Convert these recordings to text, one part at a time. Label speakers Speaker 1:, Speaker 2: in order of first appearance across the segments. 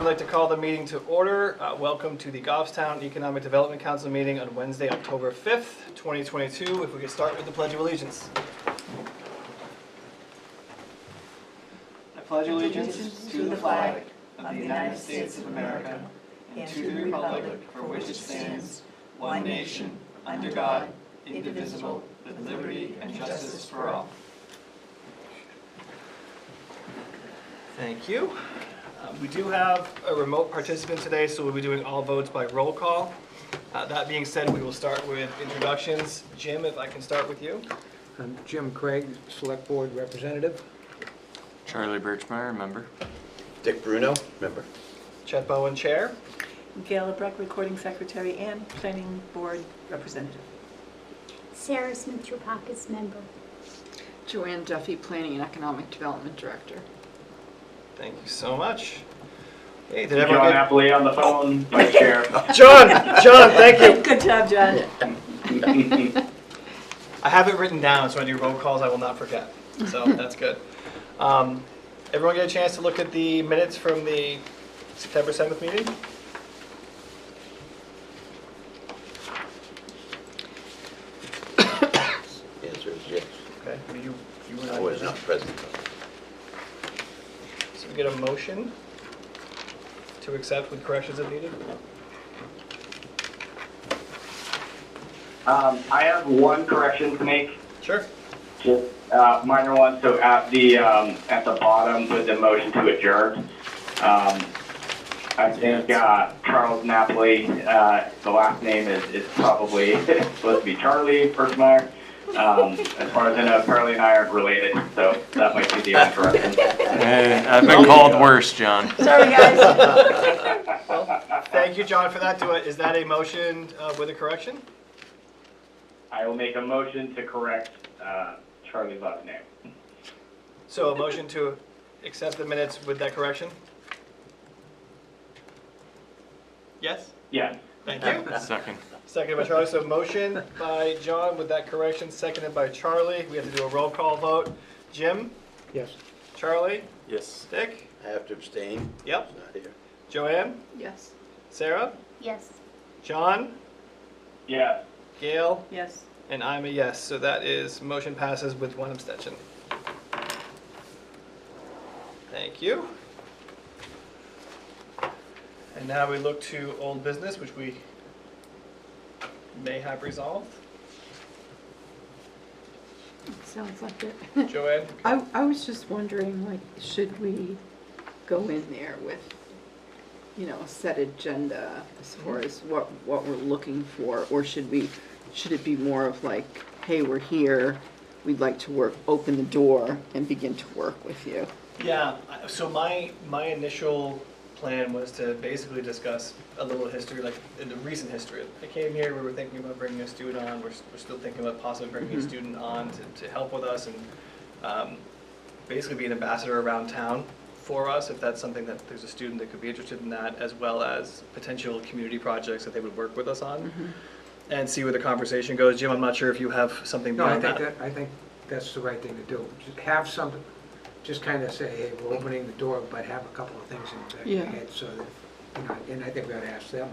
Speaker 1: We'd like to call the meeting to order. Welcome to the Goffstown Economic Development Council meeting on Wednesday, October 5th, 2022. If we could start with the Pledge of Allegiance. I pledge allegiance to the flag of the United States of America and to the republic for which it stands, one nation, under God, indivisible, with liberty and justice for all. Thank you. We do have a remote participant today, so we'll be doing all votes by roll call. That being said, we will start with introductions. Jim, if I can start with you.
Speaker 2: I'm Jim Craig, Select Board Representative.
Speaker 3: Charlie Birchmeyer, member.
Speaker 4: Dick Bruno, member.
Speaker 1: Chet Bowen, Chair.
Speaker 5: Gail Lebrecht, Recording Secretary and Planning Board Representative.
Speaker 6: Sarah Smith-Trupakis, member.
Speaker 7: Joanne Duffy, Planning and Economic Development Director.
Speaker 1: Thank you so much. Hey, did
Speaker 8: John
Speaker 1: everyone get...
Speaker 8: Napoli on the phone, Vice Chair.
Speaker 1: John, thank you.
Speaker 5: Good job, John.
Speaker 1: I have it written down, so when I do roll calls, I will not forget. So that's good. Everyone get a chance to look at the minutes from the September 7th meeting?
Speaker 4: The answer is yes.
Speaker 1: Okay. You were
Speaker 4: I was not present.
Speaker 1: So we get a motion to accept with corrections if needed?
Speaker 8: I have one correction to make,
Speaker 1: Sure.
Speaker 8: just minor one. So at the bottom with the motion to adjourn, I think Charles Napoli, the last name is probably supposed to be Charlie Birchmeyer. As far as I know, Charlie and I aren't related, so that might be the only correction.
Speaker 3: Hey, I've been called worse, John.
Speaker 5: Sorry, guys.
Speaker 1: Well, thank you, John, for that. Is that a motion with a correction?
Speaker 8: I will make a motion to correct Charlie's last name.
Speaker 1: So a motion to accept the minutes with that correction? Yes?
Speaker 8: Yes.
Speaker 1: Thank you.
Speaker 3: Second.
Speaker 1: Seconded by Charlie. So motion by John with that correction, seconded by Charlie. We have to do a roll call vote. Jim?
Speaker 2: Yes.
Speaker 1: Charlie?
Speaker 3: Yes.
Speaker 1: Dick?
Speaker 4: I have to abstain.
Speaker 1: Yep.
Speaker 4: He's not here.
Speaker 1: Joanne?
Speaker 7: Yes.
Speaker 1: Sarah?
Speaker 6: Yes.
Speaker 1: John?
Speaker 8: Yes.
Speaker 1: Gail?
Speaker 5: Yes.
Speaker 1: And I'm a yes. So that is, motion passes with one abstention. Thank you. And now we look to old business, which we may have resolved.
Speaker 7: Sounds like it.
Speaker 1: Joanne?
Speaker 7: I was just wondering, like, should we go in there with, you know, a set agenda as far as what we're looking for, or should it be more of like, hey, we're here, we'd like to open the door and begin to work with you?
Speaker 1: Yeah, so my initial plan was to basically discuss a little history, like in the recent history. I came here, we were thinking about bringing a student on, we're still thinking about possibly bringing a student on to help with us and basically be an ambassador around town for us, if that's something that there's a student that could be interested in that, as well as potential community projects that they would work with us on, and see where the conversation goes. Jim, I'm not sure if you have something
Speaker 2: No, I
Speaker 1: beyond
Speaker 2: think
Speaker 1: that.
Speaker 2: I think that's the right thing to do. Just have something, just kind of say, hey, we're opening the door, but have a couple of things in the back of your head so that, you know, and I think we ought to ask them,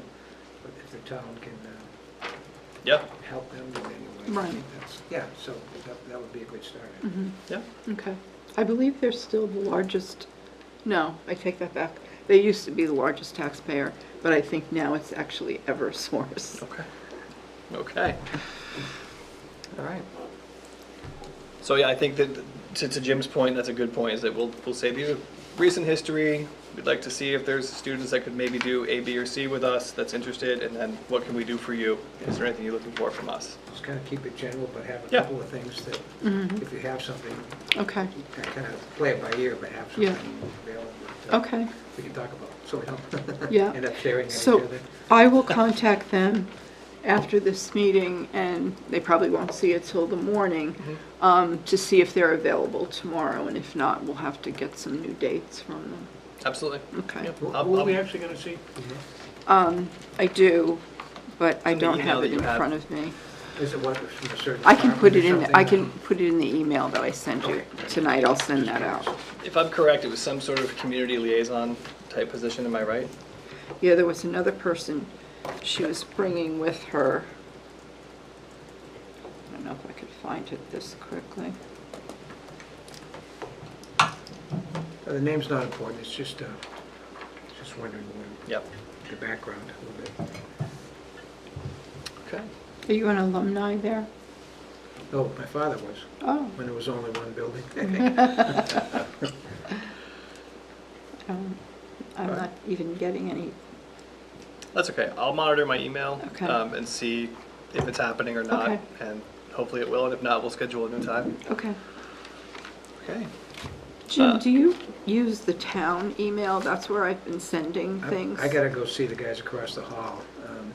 Speaker 2: but if the town can
Speaker 1: Yep.
Speaker 2: help them in any way.
Speaker 7: Right.
Speaker 2: I think yeah, so that would be a good start.
Speaker 1: Yeah.
Speaker 7: Okay. I believe they're still the largest, no, I take that back. They used to be the largest taxpayer, but I think now it's actually Eversource.
Speaker 1: Okay. Okay. All right. So yeah, I think that to Jim's point, that's a good point, is that we'll say the recent history. We'd like to see if there's students that could maybe do A, B, or C with us that's interested, and then what can we do for you? Is there anything you're looking for from us?
Speaker 2: Just kind of keep it general, but have a
Speaker 1: Yeah.
Speaker 2: couple of things that, if you have something,
Speaker 7: Okay,
Speaker 2: kind of play it by ear, but have something
Speaker 7: Yeah.
Speaker 2: available that
Speaker 7: okay,
Speaker 2: we can talk about, so we don't
Speaker 7: yeah.
Speaker 2: end up staring at each
Speaker 7: So
Speaker 2: other.
Speaker 7: I will contact them after this meeting, and they probably won't see it till the morning, to see if they're available tomorrow, and if not, we'll have to get some new dates from them.
Speaker 1: Absolutely.
Speaker 7: Okay.
Speaker 1: Yep.
Speaker 2: Who are we actually going to see?
Speaker 7: I do, but I
Speaker 1: In the
Speaker 7: don't
Speaker 1: email
Speaker 7: have
Speaker 1: that
Speaker 7: it
Speaker 1: you
Speaker 7: in
Speaker 1: have.
Speaker 7: front of me.
Speaker 2: Is it what, from a certain
Speaker 7: I can put it
Speaker 2: department or
Speaker 7: in, I can
Speaker 2: something?
Speaker 7: put it in the email that I send you
Speaker 2: Okay.
Speaker 7: tonight, I'll send that out.
Speaker 1: if I'm correct, it was some sort of community liaison type position, am I right?
Speaker 7: Yeah, there was another person she was bringing with her. I don't know if I could find it this quickly.
Speaker 2: The name's not important, it's just wondering
Speaker 1: Yep.
Speaker 2: the background a little bit.
Speaker 1: Okay.
Speaker 7: Are you an alumni there?
Speaker 2: Oh, my father was,
Speaker 7: Oh.
Speaker 2: when there was only one building.
Speaker 7: I'm not even getting any.
Speaker 1: That's okay. I'll monitor my email
Speaker 7: Okay.
Speaker 1: and see if it's happening or not.
Speaker 7: Okay.
Speaker 1: And hopefully it will, and if not, we'll schedule a new time.
Speaker 7: Okay.
Speaker 1: Okay.
Speaker 7: Jim, do you use the town email? That's where I've been sending things.
Speaker 2: I gotta go see the guys across the hall,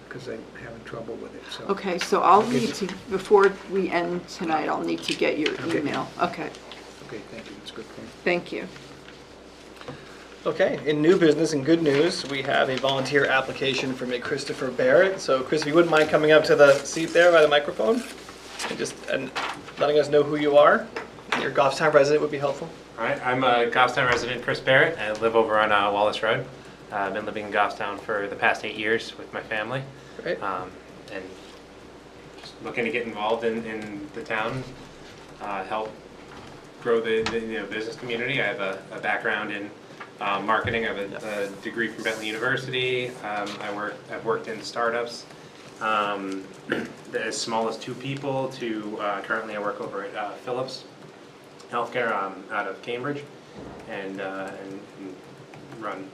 Speaker 2: because I'm having trouble with it, so.
Speaker 7: Okay, so I'll need to, before we end tonight, I'll need to get your
Speaker 2: Okay.
Speaker 7: email. Okay,
Speaker 2: Okay, thank you, that's a good point.
Speaker 7: thank you.
Speaker 1: Okay, in new business and good news, we have a volunteer application from a Christopher Barrett. So Chris, if you wouldn't mind coming up to the seat there by the microphone and letting us know who you are. Your Goffstown resident would be helpful.
Speaker 9: All right, I'm a Goffstown resident, Chris Barrett. I live over on Wallace Road. I've been living in Goffstown for the past 8 years with my family.
Speaker 1: Great.
Speaker 9: And just looking to get involved in the town, help grow the business community. I have a background in marketing. I have a degree from Bentley University. I've worked in startups, as small as 2 people to currently I work over at Philips Healthcare out of Cambridge, and run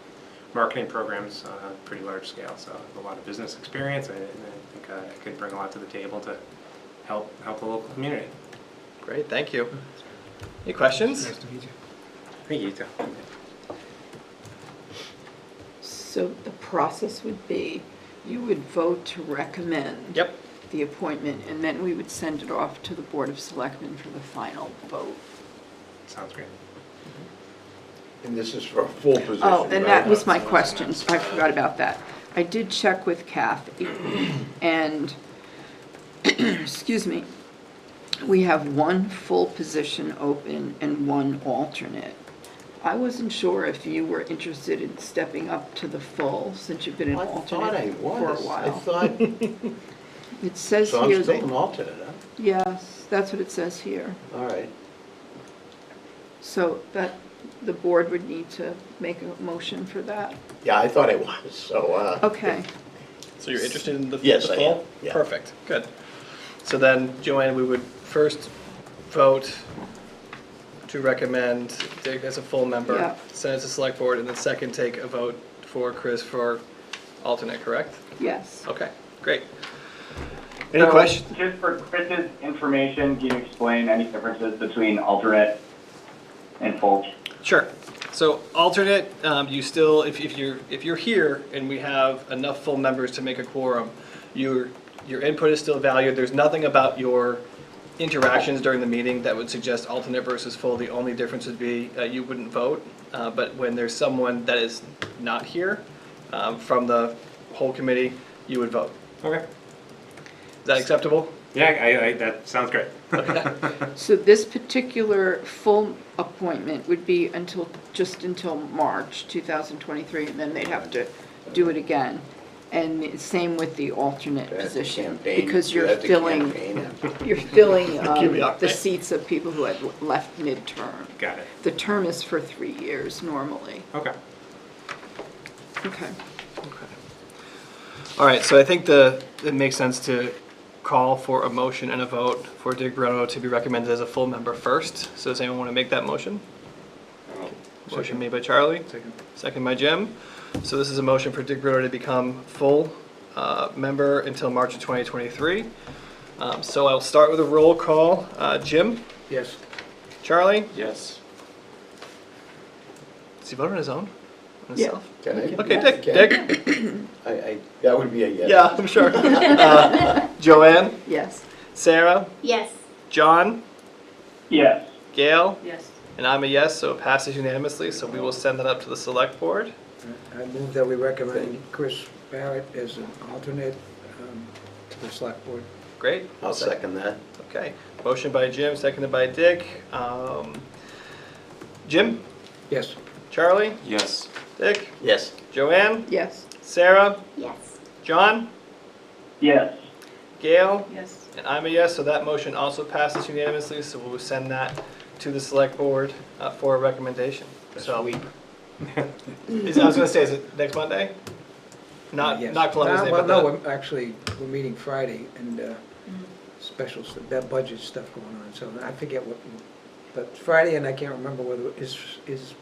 Speaker 9: marketing programs on a pretty large scale. So I have a lot of business experience, and I think I could bring a lot to the table to help the local community.
Speaker 1: Great, thank you. Any questions?
Speaker 2: Nice to meet you.
Speaker 9: Thank you, too.
Speaker 7: So the process would be, you would vote to recommend
Speaker 1: Yep.
Speaker 7: the appointment, and then we would send it off to the Board of Selectmen for the final vote.
Speaker 9: Sounds great.
Speaker 4: And this is for a full position,
Speaker 7: Oh, and that
Speaker 4: right?
Speaker 7: was my question, I forgot about that. I did check with Kathy, and, excuse me, we have 1 full position open and 1 alternate. I wasn't sure if you were interested in stepping up to the full, since you've been an
Speaker 4: I thought I
Speaker 7: alternate for a
Speaker 4: was. I
Speaker 7: while.
Speaker 4: thought,
Speaker 7: It says
Speaker 4: so
Speaker 7: here
Speaker 4: I'm still
Speaker 7: that,
Speaker 4: an alternate, huh?
Speaker 7: yes, that's what it says here.
Speaker 4: All right.
Speaker 7: So that, the board would need to make a motion for that.
Speaker 4: Yeah, I thought I was, so,
Speaker 7: Okay,
Speaker 1: So you're interested in the
Speaker 4: Yes,
Speaker 1: the
Speaker 4: I
Speaker 1: full?
Speaker 4: am, yeah.
Speaker 1: Perfect, good. So then, Joanne, we would first vote to recommend Dick as a full member,
Speaker 7: Yeah.
Speaker 1: send it to select board, and then second take a vote for Chris for alternate, correct?
Speaker 7: yes.
Speaker 1: Okay, great. Any
Speaker 8: So,
Speaker 1: questions?
Speaker 8: Just for Chris's information, can you explain any differences between alternate and full?
Speaker 1: Sure. So alternate, you still, if you're here and we have enough full members to make a quorum, your input is still valued. There's nothing about your interactions during the meeting that would suggest alternate versus full. The only difference would be you wouldn't vote, but when there's someone that is not here from the whole committee, you would vote.
Speaker 9: Okay.
Speaker 1: Is that acceptable?
Speaker 9: Yeah, that sounds great.
Speaker 7: So this particular full appointment would be just until March 2023, and then they'd have to do it again. And same with the alternate
Speaker 4: That's the
Speaker 7: position,
Speaker 4: campaign.
Speaker 7: because
Speaker 4: You
Speaker 7: you're
Speaker 4: have to
Speaker 7: filling,
Speaker 4: campaign.
Speaker 7: you're filling
Speaker 1: Give me up.
Speaker 7: the seats of people who had left midterm.
Speaker 9: Got it.
Speaker 7: The term is for 3 years normally.
Speaker 9: Okay.
Speaker 7: Okay.
Speaker 1: All right, so I think it makes sense to call for a motion and a vote for Dick Bruno to be recommended as a full member first. So does anyone want to make that motion? Motion made by Charlie, second by Jim. So this is a motion for Dick Bruno to become full member until March of 2023. So I'll start with a roll call. Jim?
Speaker 2: Yes.
Speaker 1: Charlie?
Speaker 3: Yes.
Speaker 1: Does he vote on his own? On
Speaker 7: Yeah.
Speaker 1: himself?
Speaker 4: Can I?
Speaker 1: Okay, Dick.
Speaker 4: Can-
Speaker 1: Dick?
Speaker 4: that would be a yes.
Speaker 1: Yeah, I'm sure. Joanne?
Speaker 7: Yes.
Speaker 1: Sarah?
Speaker 6: Yes.
Speaker 1: John?
Speaker 8: Yes.
Speaker 1: Gail?
Speaker 5: Yes.
Speaker 1: And I'm a yes, so it passes unanimously, so we will send that up to the select board.
Speaker 2: I move that we recommend Chris Barrett as an alternate to the select board.
Speaker 1: Great.
Speaker 4: I'll second that.
Speaker 1: Okay, motion by Jim, seconded by Dick. Jim,
Speaker 2: Yes.
Speaker 1: Charlie,
Speaker 3: Yes.
Speaker 1: Dick,
Speaker 4: Yes.
Speaker 1: Joanne,
Speaker 7: Yes.
Speaker 1: Sarah,
Speaker 6: Yes.
Speaker 1: John,
Speaker 8: Yes.
Speaker 1: Gail,
Speaker 5: Yes.
Speaker 1: and I'm a yes, so that motion also passes unanimously, so we'll send that to the select board for a recommendation. So,
Speaker 2: Sweet.
Speaker 1: I was gonna say, is it next Monday? Not
Speaker 2: Yes.
Speaker 1: Columbus Day,
Speaker 2: Well,
Speaker 1: but
Speaker 2: no,
Speaker 1: the,
Speaker 2: we're actually, we're meeting Friday, and special, that budget stuff going on, so I forget what, but Friday, and I can't remember whether, is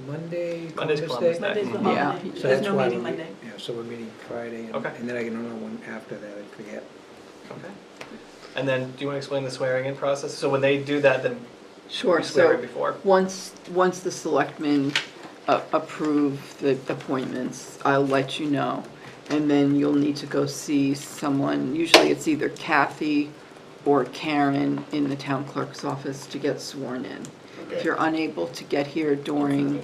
Speaker 2: Monday
Speaker 1: Monday's
Speaker 2: Columbus Day?
Speaker 1: Columbus Day.
Speaker 5: Monday's the
Speaker 7: Yeah.
Speaker 5: holiday.
Speaker 2: So
Speaker 5: There's
Speaker 2: that's
Speaker 5: no
Speaker 2: why
Speaker 5: meeting
Speaker 2: we're
Speaker 5: Monday.
Speaker 2: Yeah, so we're meeting Friday,
Speaker 1: Okay.
Speaker 2: and then I get another one after that, I forget.
Speaker 1: okay. And then, do you want to explain the swearing in process? So when they do that, then
Speaker 7: Sure,
Speaker 1: we swear
Speaker 7: so
Speaker 1: in before?
Speaker 7: once the selectmen approve the appointments, I'll let you know. And then you'll need to go see someone, usually it's either Kathy or Karen in the town clerk's office to get sworn in. If
Speaker 4: Okay.
Speaker 7: you're unable to get here during,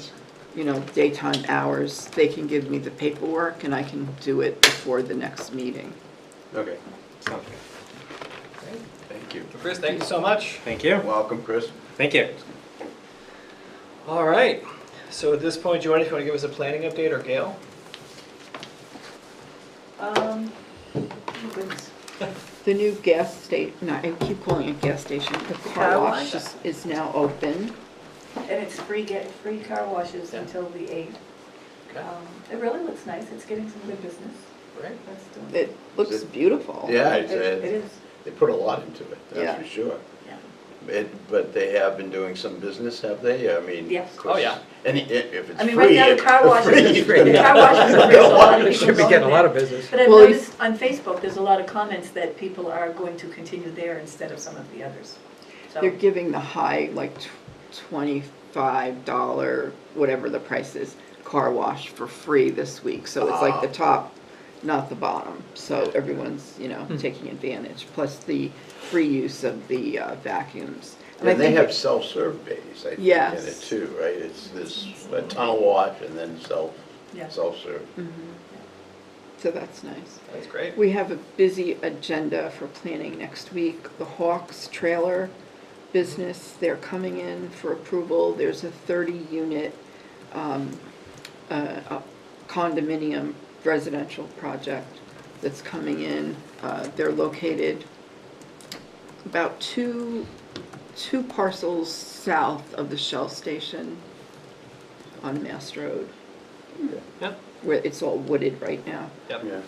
Speaker 7: daytime hours, they can give me the paperwork and I can do it before the next meeting.
Speaker 4: Okay.
Speaker 3: Sounds good. Thank you.
Speaker 1: Chris, thank you so much.
Speaker 9: Thank you.
Speaker 4: Welcome, Chris.
Speaker 9: Thank you.
Speaker 1: All right, so at this point, Joanne, if you want to give us a planning update, or Gail?
Speaker 5: Oh goodness.
Speaker 7: The new gas station, no, I keep calling it gas station, the car
Speaker 5: Car
Speaker 7: wash
Speaker 5: wash?
Speaker 7: is now open.
Speaker 5: And it's free car washes
Speaker 1: Yeah.
Speaker 5: until the 8th.
Speaker 1: Okay,
Speaker 5: It really looks nice, it's getting some good business.
Speaker 1: great.
Speaker 5: That's doing.
Speaker 7: It looks beautiful.
Speaker 4: Yeah,
Speaker 5: It is,
Speaker 4: they put a lot into it,
Speaker 7: Yeah.
Speaker 4: that's for sure.
Speaker 5: yeah.
Speaker 4: But they have been doing some business, have they? I mean.
Speaker 5: Yes.
Speaker 4: of course,
Speaker 1: Oh, yeah.
Speaker 4: And if it's free.
Speaker 5: I mean, right now, the car washes,
Speaker 4: free.
Speaker 5: the car washes are free, so a lot of
Speaker 2: We
Speaker 5: people
Speaker 2: should be
Speaker 5: go
Speaker 2: getting a
Speaker 5: in
Speaker 2: lot
Speaker 5: there.
Speaker 2: of business.
Speaker 5: But I've
Speaker 7: Well,
Speaker 5: noticed on Facebook, there's a lot of comments that people are going to continue there instead of some of the others. So,
Speaker 7: They're giving the high, like $25, whatever the price is, car wash for free this week. So it's like the top, not the bottom. So everyone's, taking advantage. Plus the free use of the vacuums. I
Speaker 4: And they
Speaker 7: think
Speaker 4: have self-serve bays, I think, in
Speaker 7: Yes.
Speaker 4: it too, right? It's this, a tunnel wash and then
Speaker 5: yeah.
Speaker 4: self-serve.
Speaker 7: So that's nice.
Speaker 1: That's great.
Speaker 7: We have a busy agenda for planning next week. The Hawks trailer business, they're coming in for approval. There's a 30-unit condominium residential project that's coming in. They're located about two parcels south of the Shell station on Mass Road,
Speaker 1: Yep,
Speaker 7: where it's all wooded right now.
Speaker 1: yep.
Speaker 4: Yeah.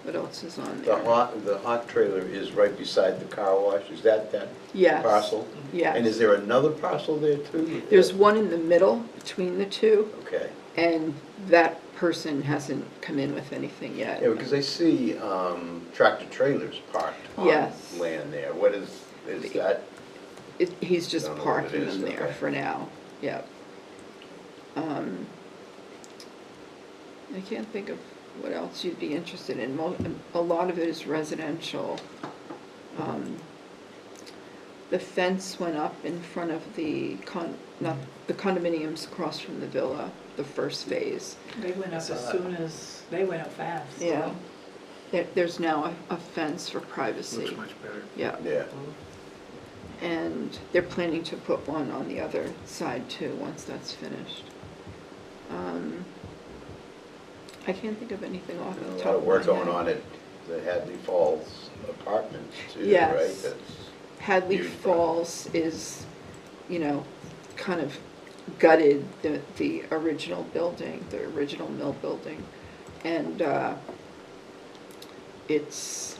Speaker 7: What else is on
Speaker 4: The
Speaker 7: there?
Speaker 4: the hot trailer is right beside the car wash, is that
Speaker 7: Yes.
Speaker 4: parcel?
Speaker 7: Yes.
Speaker 4: And is there another parcel there too?
Speaker 7: There's one in the middle between the two,
Speaker 4: Okay.
Speaker 7: and that person hasn't come in with anything yet.
Speaker 4: Yeah, because I see tractor trailers parked on
Speaker 7: Yes.
Speaker 4: land there. What is that?
Speaker 7: He's just
Speaker 4: Don't know what it
Speaker 7: parking
Speaker 4: is,
Speaker 7: them there
Speaker 4: okay.
Speaker 7: for now, yep. I can't think of what else you'd be interested in. A lot of it is residential. The fence went up in front of the condominiums across from the villa, the first phase.
Speaker 5: They went up
Speaker 1: Saw
Speaker 5: as
Speaker 1: that.
Speaker 5: soon as, they went up fast.
Speaker 7: Yeah. There's now a fence for privacy.
Speaker 2: Looks much better.
Speaker 7: Yeah,
Speaker 4: Yeah.
Speaker 7: and they're planning to put one on the other side too, once that's finished. I can't think of anything off
Speaker 4: And
Speaker 7: the
Speaker 4: a lot
Speaker 7: top
Speaker 4: of
Speaker 7: of
Speaker 4: work
Speaker 7: my
Speaker 4: going
Speaker 7: head.
Speaker 4: on at the Hadley Falls apartments too,
Speaker 7: Yes.
Speaker 4: right? That's
Speaker 7: Hadley
Speaker 4: huge
Speaker 7: Falls is, kind of gutted the original building, the original mill building. And it's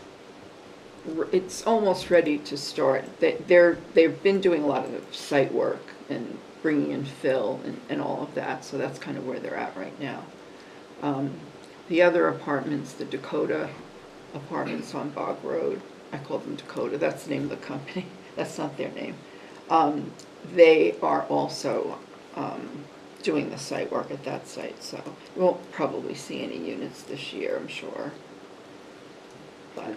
Speaker 7: almost ready to start. They've been doing a lot of site work and bringing in fill and all of that, so that's kind of where they're at right now. The other apartments, the Dakota apartments on Bog Road, I call them Dakota, that's the name of the company, that's not their name. They are also doing the site work at that site, so we won't probably see any units this year, I'm sure. But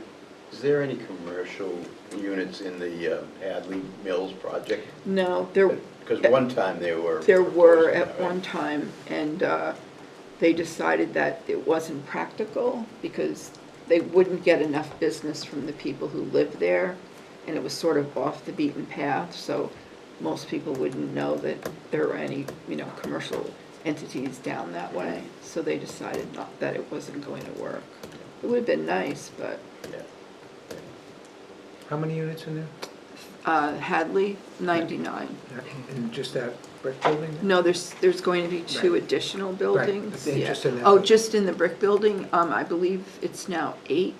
Speaker 4: Is there any commercial units in the Hadley Mills project?
Speaker 7: no, there
Speaker 4: Because one time there were.
Speaker 7: were
Speaker 4: proposing
Speaker 7: at
Speaker 4: that, right?
Speaker 7: one time, and they decided that it wasn't practical because they wouldn't get enough business from the people who live there, and it was sort of off the beaten path, so most people wouldn't know that there were any, you know, commercial entities down that way. So they decided not, that it wasn't going to work. It would have been nice, but
Speaker 2: How many units in there?
Speaker 7: Hadley, 99.
Speaker 2: And just that brick building?
Speaker 7: No, there's going to be 2
Speaker 2: Right.
Speaker 7: additional
Speaker 2: Right,
Speaker 7: buildings.
Speaker 2: but
Speaker 7: Yeah.
Speaker 2: just in that
Speaker 7: Oh,
Speaker 2: building.
Speaker 7: just in the brick building, I believe it's now 8.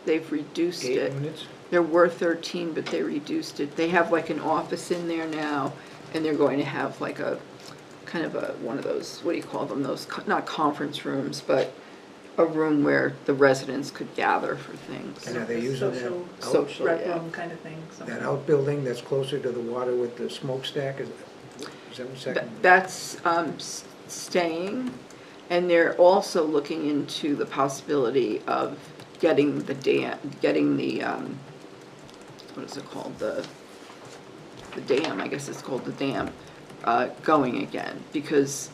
Speaker 7: They've reduced
Speaker 2: 8
Speaker 7: it.
Speaker 2: units?
Speaker 7: There were 13, but they reduced it. They have like an office in there now, and they're going to have like a, kind of a, one of those, what do you call them, those, not conference rooms, but a room where the residents could gather for things.
Speaker 2: And are they using that
Speaker 5: Social-
Speaker 2: out-
Speaker 7: Social,
Speaker 5: Rec
Speaker 7: yeah.
Speaker 5: room kind of thing. something.
Speaker 2: That outbuilding that's closer to the water with the smokestack, is that the second?
Speaker 7: That's staying, and they're also looking into the possibility of getting the dam, getting the, what is it called, the dam, I guess it's called the dam, going again, because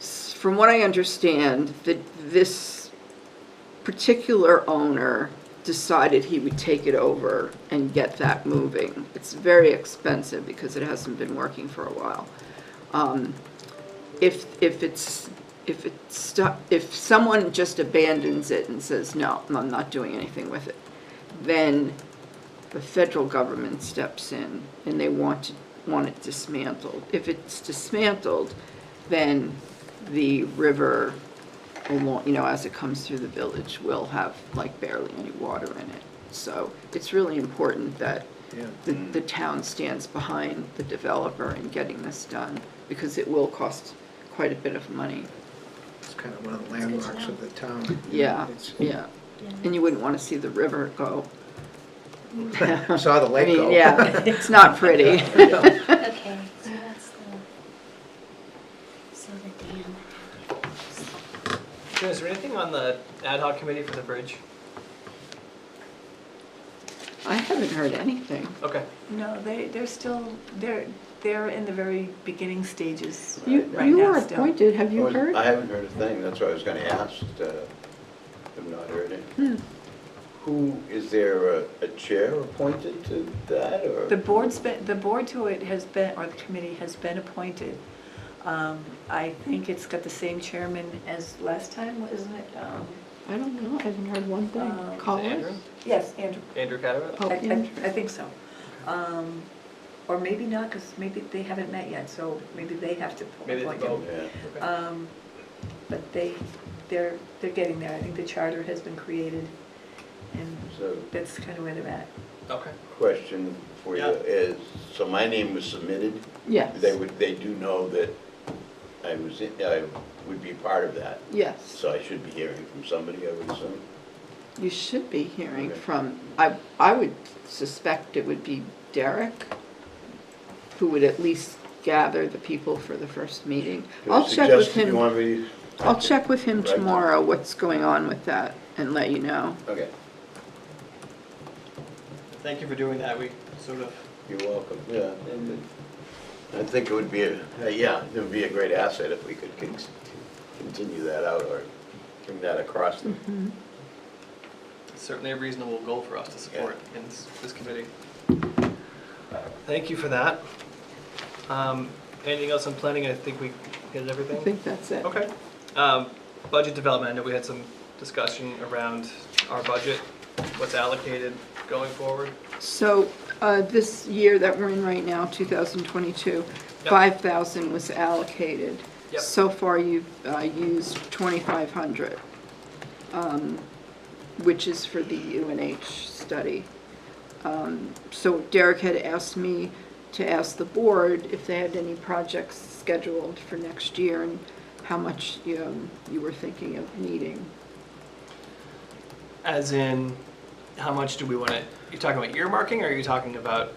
Speaker 7: from what I understand, this particular owner decided he would take it over and get that moving. It's very expensive because it hasn't been working for a while. If someone just abandons it and says, no, I'm not doing anything with it, then the federal government steps in and they want it dismantled. If it's dismantled, then the river, along, you know, as it comes through the village, will have like barely any water in it. So it's really important that
Speaker 2: Yeah.
Speaker 7: the town stands behind the developer in getting this done, because it will cost quite a bit of money.
Speaker 2: It's kind of one of the
Speaker 6: It's good to
Speaker 2: landmarks
Speaker 6: know.
Speaker 2: of the town.
Speaker 7: Yeah,
Speaker 2: It's-
Speaker 7: yeah. And you wouldn't want to see the river go.
Speaker 2: Saw the
Speaker 7: I
Speaker 2: lake
Speaker 7: mean,
Speaker 2: go.
Speaker 7: yeah, it's not pretty.
Speaker 6: Okay, so that's the dam.
Speaker 1: Jim, is there anything on the ad hoc committee for the bridge?
Speaker 7: I haven't heard anything.
Speaker 1: Okay.
Speaker 5: No, they're still, they're in the very beginning stages
Speaker 7: You
Speaker 5: right now
Speaker 7: were
Speaker 5: still.
Speaker 7: appointed, have you heard?
Speaker 4: I haven't heard a thing, that's what I was gonna ask, have not heard it.
Speaker 7: Hmm.
Speaker 4: Who, is there a chair appointed to that, or?
Speaker 5: The board to it has been, or the committee has been appointed. I think it's got the same chairman as last time, isn't it?
Speaker 7: I don't know, I haven't heard one thing.
Speaker 5: Um,
Speaker 1: Is it
Speaker 7: Colin?
Speaker 1: Andrew?
Speaker 5: Yes, Andrew.
Speaker 1: Andrew Cadwell?
Speaker 7: Oh, Andrew.
Speaker 5: I think so. Or maybe not, because maybe they haven't met yet, so maybe they have to
Speaker 1: Maybe they
Speaker 5: appoint
Speaker 1: vote.
Speaker 5: him.
Speaker 4: Yeah.
Speaker 1: Okay.
Speaker 5: But they're getting there. I think the charter has been created, and
Speaker 4: So,
Speaker 5: that's kind of where they're at.
Speaker 1: Okay.
Speaker 4: question for you
Speaker 1: Yeah.
Speaker 4: is, so my name was submitted?
Speaker 7: Yes,
Speaker 4: They do know that I would be part of that,
Speaker 7: yes.
Speaker 4: so I should be hearing from somebody, I would assume?
Speaker 7: You should be hearing
Speaker 4: Okay.
Speaker 7: from, I would suspect it would be Derek, who would at least gather the people for the first meeting.
Speaker 4: Do I
Speaker 7: I'll check with
Speaker 4: suggest if you
Speaker 7: him,
Speaker 4: want me to-
Speaker 7: I'll check with him
Speaker 4: Right.
Speaker 7: tomorrow what's going on with that and let you know.
Speaker 4: Okay,
Speaker 1: Thank you for doing that. We sort of,
Speaker 4: you're welcome, yeah. And I think it would be, yeah, it would be a great asset if we could continue that out or bring that across.
Speaker 7: Mhm.
Speaker 1: it's certainly a reasonable goal for us to support in this committee. Thank you for that. Anything else on planning? I think we hit
Speaker 7: I
Speaker 1: everything.
Speaker 7: think that's it.
Speaker 1: Okay. Budget development, I know we had some discussion around our budget, what's allocated going forward.
Speaker 7: So, this year that we're in right now, 2022,
Speaker 1: Yep.
Speaker 7: 5,000 was allocated.
Speaker 1: Yep.
Speaker 7: So far, you've used 2,500, which is for the UNH study. So Derek had asked me to ask the board if they had any projects scheduled for next year and how much you were thinking of needing.
Speaker 1: As in, how much do we want to, you talking about earmarking, or are you talking about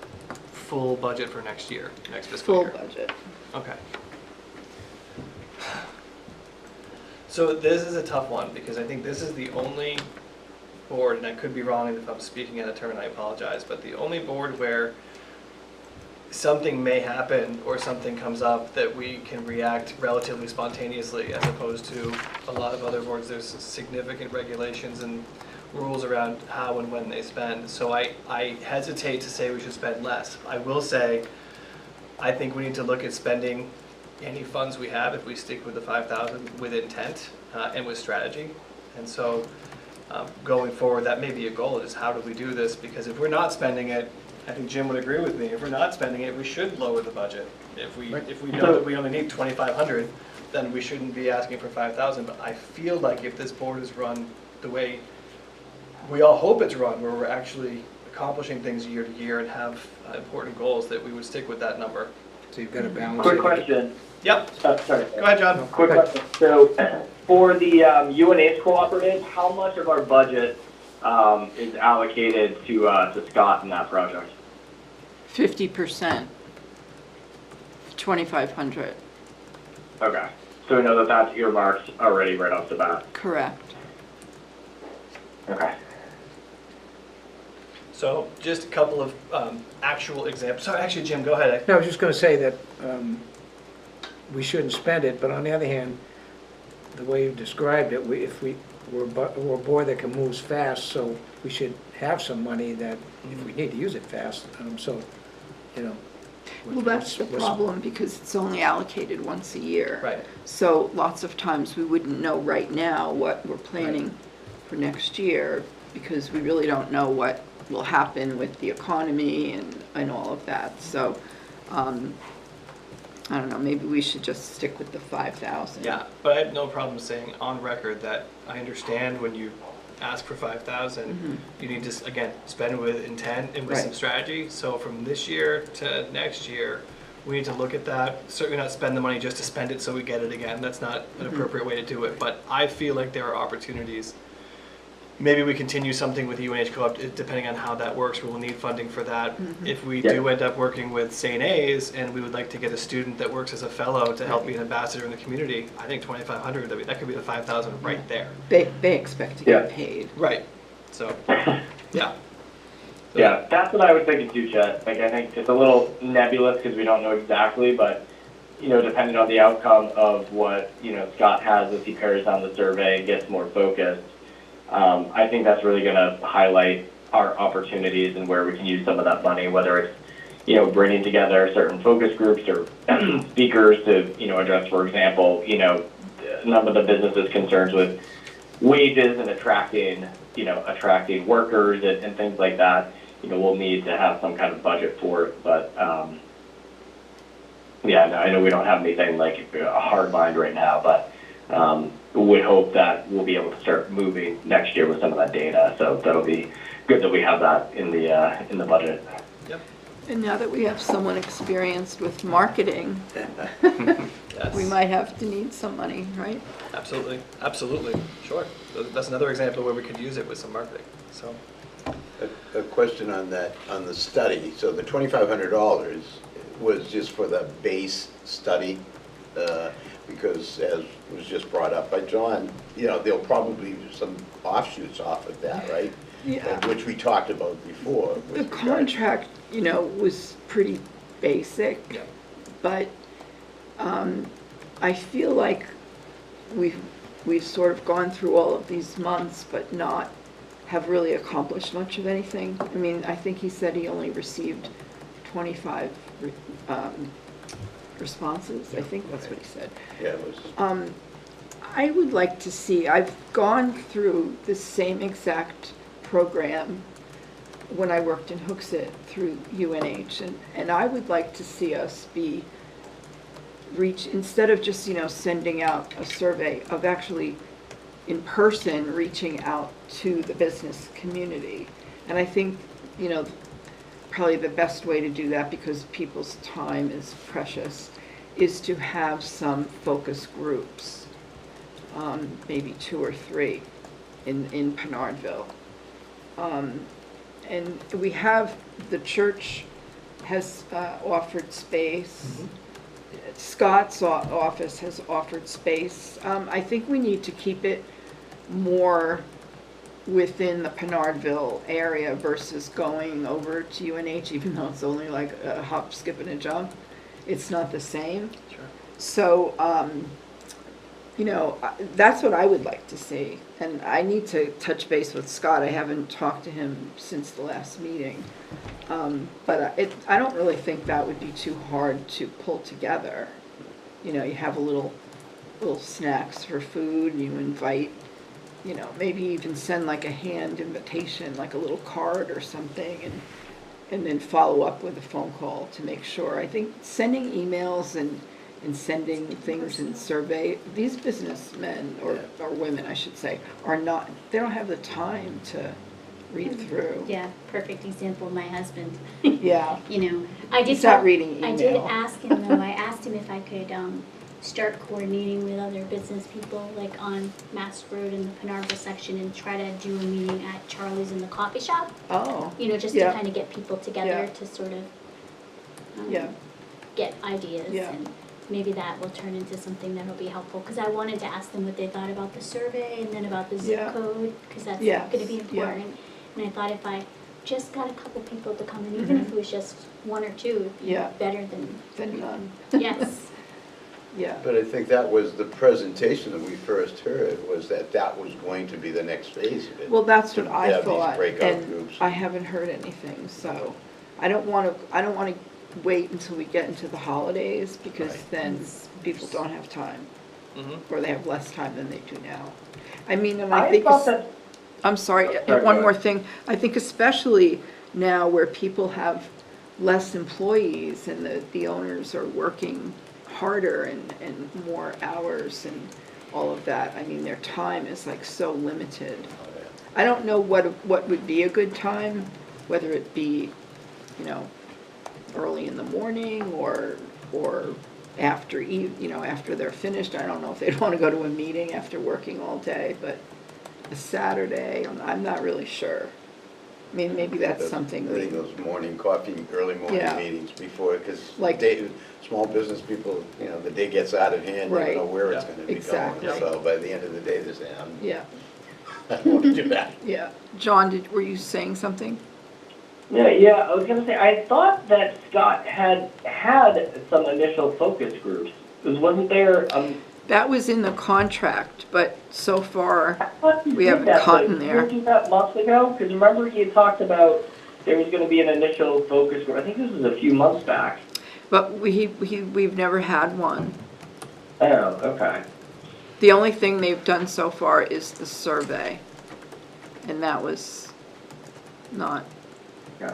Speaker 1: full budget for next year, next fiscal
Speaker 7: Full
Speaker 1: year?
Speaker 7: budget.
Speaker 1: Okay. So this is a tough one, because I think this is the only board, and I could be wrong if I'm speaking out of turn, I apologize, but the only board where something may happen or something comes up that we can react relatively spontaneously, as opposed to a lot of other boards. There's significant regulations and rules around how and when they spend. So I hesitate to say we should spend less. I will say I think we need to look at spending any funds we have, if we stick with the 5,000, with intent and with strategy. And so going forward, that may be a goal, is how do we do this? Because if we're not spending it, I think Jim would agree with me, if we're not spending it, we should lower the budget. If we know that we only need 2,500, then we shouldn't be asking for 5,000. But I feel like if this board is run the way we all hope it's run, where we're actually accomplishing things year to year and have important goals, that we would stick with that number.
Speaker 2: So you've got to balance it.
Speaker 8: Quick question.
Speaker 1: Yep,
Speaker 8: Sorry.
Speaker 1: go ahead, John.
Speaker 8: Quick question. So for the UNH cooperative, how much of our budget is allocated to Scott in that project?
Speaker 7: 50%, 2,500,
Speaker 8: Okay. So we know that that's earmarked already right off the bat.
Speaker 7: correct.
Speaker 8: Okay.
Speaker 1: So just a couple of actual examples. Sorry, actually, Jim, go ahead.
Speaker 2: No, I was just going to say that we shouldn't spend it, but on the other hand, the way you described it, we're a board that can move fast, so we should have some money that, if we need to use it fast, so, you know.
Speaker 7: Well, that's the problem, because it's only allocated once a year.
Speaker 1: Right.
Speaker 7: So lots of times we wouldn't know right now what we're planning for next year, because we really don't know what will happen with the economy and all of that. So, I don't know, maybe we should just stick with the 5,000.
Speaker 1: Yeah, but I have no problem saying on record that I understand when you ask for 5,000, you need to, again, spend with intent and with some
Speaker 7: Right.
Speaker 1: strategy. So from this year to next year, we need to look at that. Certainly not spend the money just to spend it so we get it again. That's not an appropriate way to do it. But I feel like there are opportunities. Maybe we continue something with UNH Co-op, depending on how that works. We will need funding for that. If we do end up working with St. A's and we would like to get a student that works as a fellow to help be an ambassador in the community, I think 2,500, that could be the 5,000 right there.
Speaker 7: They expect to get paid.
Speaker 1: Right. So, yeah.
Speaker 8: Yeah, that's what I was thinking too, Chet. Like, I think it's a little nebulous because we don't know exactly, but, you know, depending on the outcome of what, you know, Scott has as he pares down the survey and gets more focused, I think that's really going to highlight our opportunities and where we can use some of that money, whether it's, you know, bringing together certain focus groups or speakers to, you know, address, for example, you know, some of the businesses' concerns with wages and attracting workers and things like that. You know, we'll need to have some kind of budget for it, but yeah, no, I know we don't have anything like a hard line right now, but would hope that we'll be able to start moving next year with some of that data. So that'll be good that we have that in the budget.
Speaker 1: Yep.
Speaker 7: And now that we have someone experienced with marketing,
Speaker 1: Yes.
Speaker 7: we might have to need some money, right?
Speaker 1: Absolutely. Absolutely. Sure. That's another example where we could use it with some marketing. So.
Speaker 4: A question on that, on the study. So the $2,500 was just for the base study, because as was just brought up by John, you know, there'll probably be some offshoots off of that, right?
Speaker 7: Yeah.
Speaker 4: Which we talked about before. with
Speaker 7: The
Speaker 4: regard-
Speaker 7: contract, you know, was pretty basic,
Speaker 1: Yeah.
Speaker 7: but I feel like we've sort of gone through all of these months, but not have really accomplished much of anything. I mean, I think he said he only received 25 responses. I think that's what he said.
Speaker 4: Yeah, it was.
Speaker 7: I would like to see, I've gone through the same exact program when I worked in Hooksett through UNH, and I would like to see us instead of just, you know, sending out a survey, of actually in person reaching out to the business community. And I think, you know, probably the best way to do that, because people's time is precious, is to have some focus groups, maybe 2 or 3 in Pinardville. And we have, the church has offered space. Scott's office has offered space. I think we need to keep it more within the Pinardville area versus going over to UNH, even though it's only like a hop, skip, and a jump. It's not the same.
Speaker 1: Sure.
Speaker 7: So you know, that's what I would like to see. And I need to touch base with Scott. I haven't talked to him since the last meeting. But I don't really think that would be too hard to pull together. You know, you have little snacks for food, and you invite, you know, maybe even send like a hand invitation, like a little card or something, and then follow up with a phone call to make sure. I think sending emails and sending things in survey, these businessmen, or women, I should say, they don't have the time to read through.
Speaker 6: Yeah, perfect example, my husband.
Speaker 7: Yeah.
Speaker 6: You know, I did.
Speaker 7: He's not reading email.
Speaker 6: I did ask him though, I asked him if I could, start coordinating with other business people, like on Mass Road in the Penarville section, and try to do a meeting at Charlie's in the coffee shop.
Speaker 7: Oh.
Speaker 6: You know, just
Speaker 7: Yeah.
Speaker 6: to kind of get people together
Speaker 7: Yeah.
Speaker 6: to sort of,
Speaker 7: Yeah.
Speaker 6: get ideas.
Speaker 7: Yeah.
Speaker 6: And maybe that will turn into something that'll be helpful, because I wanted to ask them what they thought about the survey and then about the zip
Speaker 7: Yeah.
Speaker 6: code, because that's
Speaker 7: Yes.
Speaker 6: gonna be
Speaker 7: Yeah.
Speaker 6: important. And I thought if I just got a couple people to come in, even if it was just one or two, it'd be
Speaker 7: Yeah.
Speaker 6: better than,
Speaker 7: Then none.
Speaker 6: yes.
Speaker 7: Yeah.
Speaker 4: But I think that was the presentation that we first heard, was that was going to be the next phase of it.
Speaker 7: Well, that's what
Speaker 4: To
Speaker 7: I
Speaker 4: have these
Speaker 7: thought,
Speaker 4: breakout
Speaker 7: and
Speaker 4: groups.
Speaker 7: I haven't heard anything, so I don't want to wait until we get into the holidays, because
Speaker 4: Right.
Speaker 7: then people don't have time,
Speaker 1: Mm-hmm.
Speaker 7: or they have less time than they do now. I mean, and I
Speaker 8: I
Speaker 7: think,
Speaker 8: thought that,
Speaker 7: I'm sorry,
Speaker 8: Sorry,
Speaker 7: one
Speaker 8: go
Speaker 7: more
Speaker 8: ahead.
Speaker 7: thing, I think especially now where people have less employees and the owners are working harder and more hours and all of that, I mean, their time is like so limited. I don't know what would be a good time, whether it be, you know, early in the morning or after after they're finished. I don't know if they'd want to go to a meeting after working all day, but a Saturday, I'm not really sure. I mean, maybe that's something
Speaker 4: I think those morning coffee, early morning
Speaker 7: Yeah.
Speaker 4: meetings before, because
Speaker 7: Like-
Speaker 4: small business people, you know, the day gets out of hand, they
Speaker 7: Right.
Speaker 4: don't know where it's
Speaker 1: Yeah.
Speaker 4: gonna be
Speaker 7: Exactly.
Speaker 4: going. So by the end of the day, they say,
Speaker 7: Yeah,
Speaker 4: I don't want to do that.
Speaker 7: yeah. John, were you saying something?
Speaker 8: yeah, I was gonna say, I thought that Scott had some initial focus groups. Wasn't there,
Speaker 7: That was in the contract, but so far,
Speaker 8: I thought he
Speaker 7: We
Speaker 8: did
Speaker 7: haven't
Speaker 8: that,
Speaker 7: gotten
Speaker 8: but
Speaker 7: there.
Speaker 8: Did he do that months ago? Because remember he had talked about there was gonna be an initial focus group. I think this was a few months back.
Speaker 7: but we've never had one.
Speaker 8: Oh, okay.
Speaker 7: The only thing they've done so far is the survey, and that was not
Speaker 8: Okay.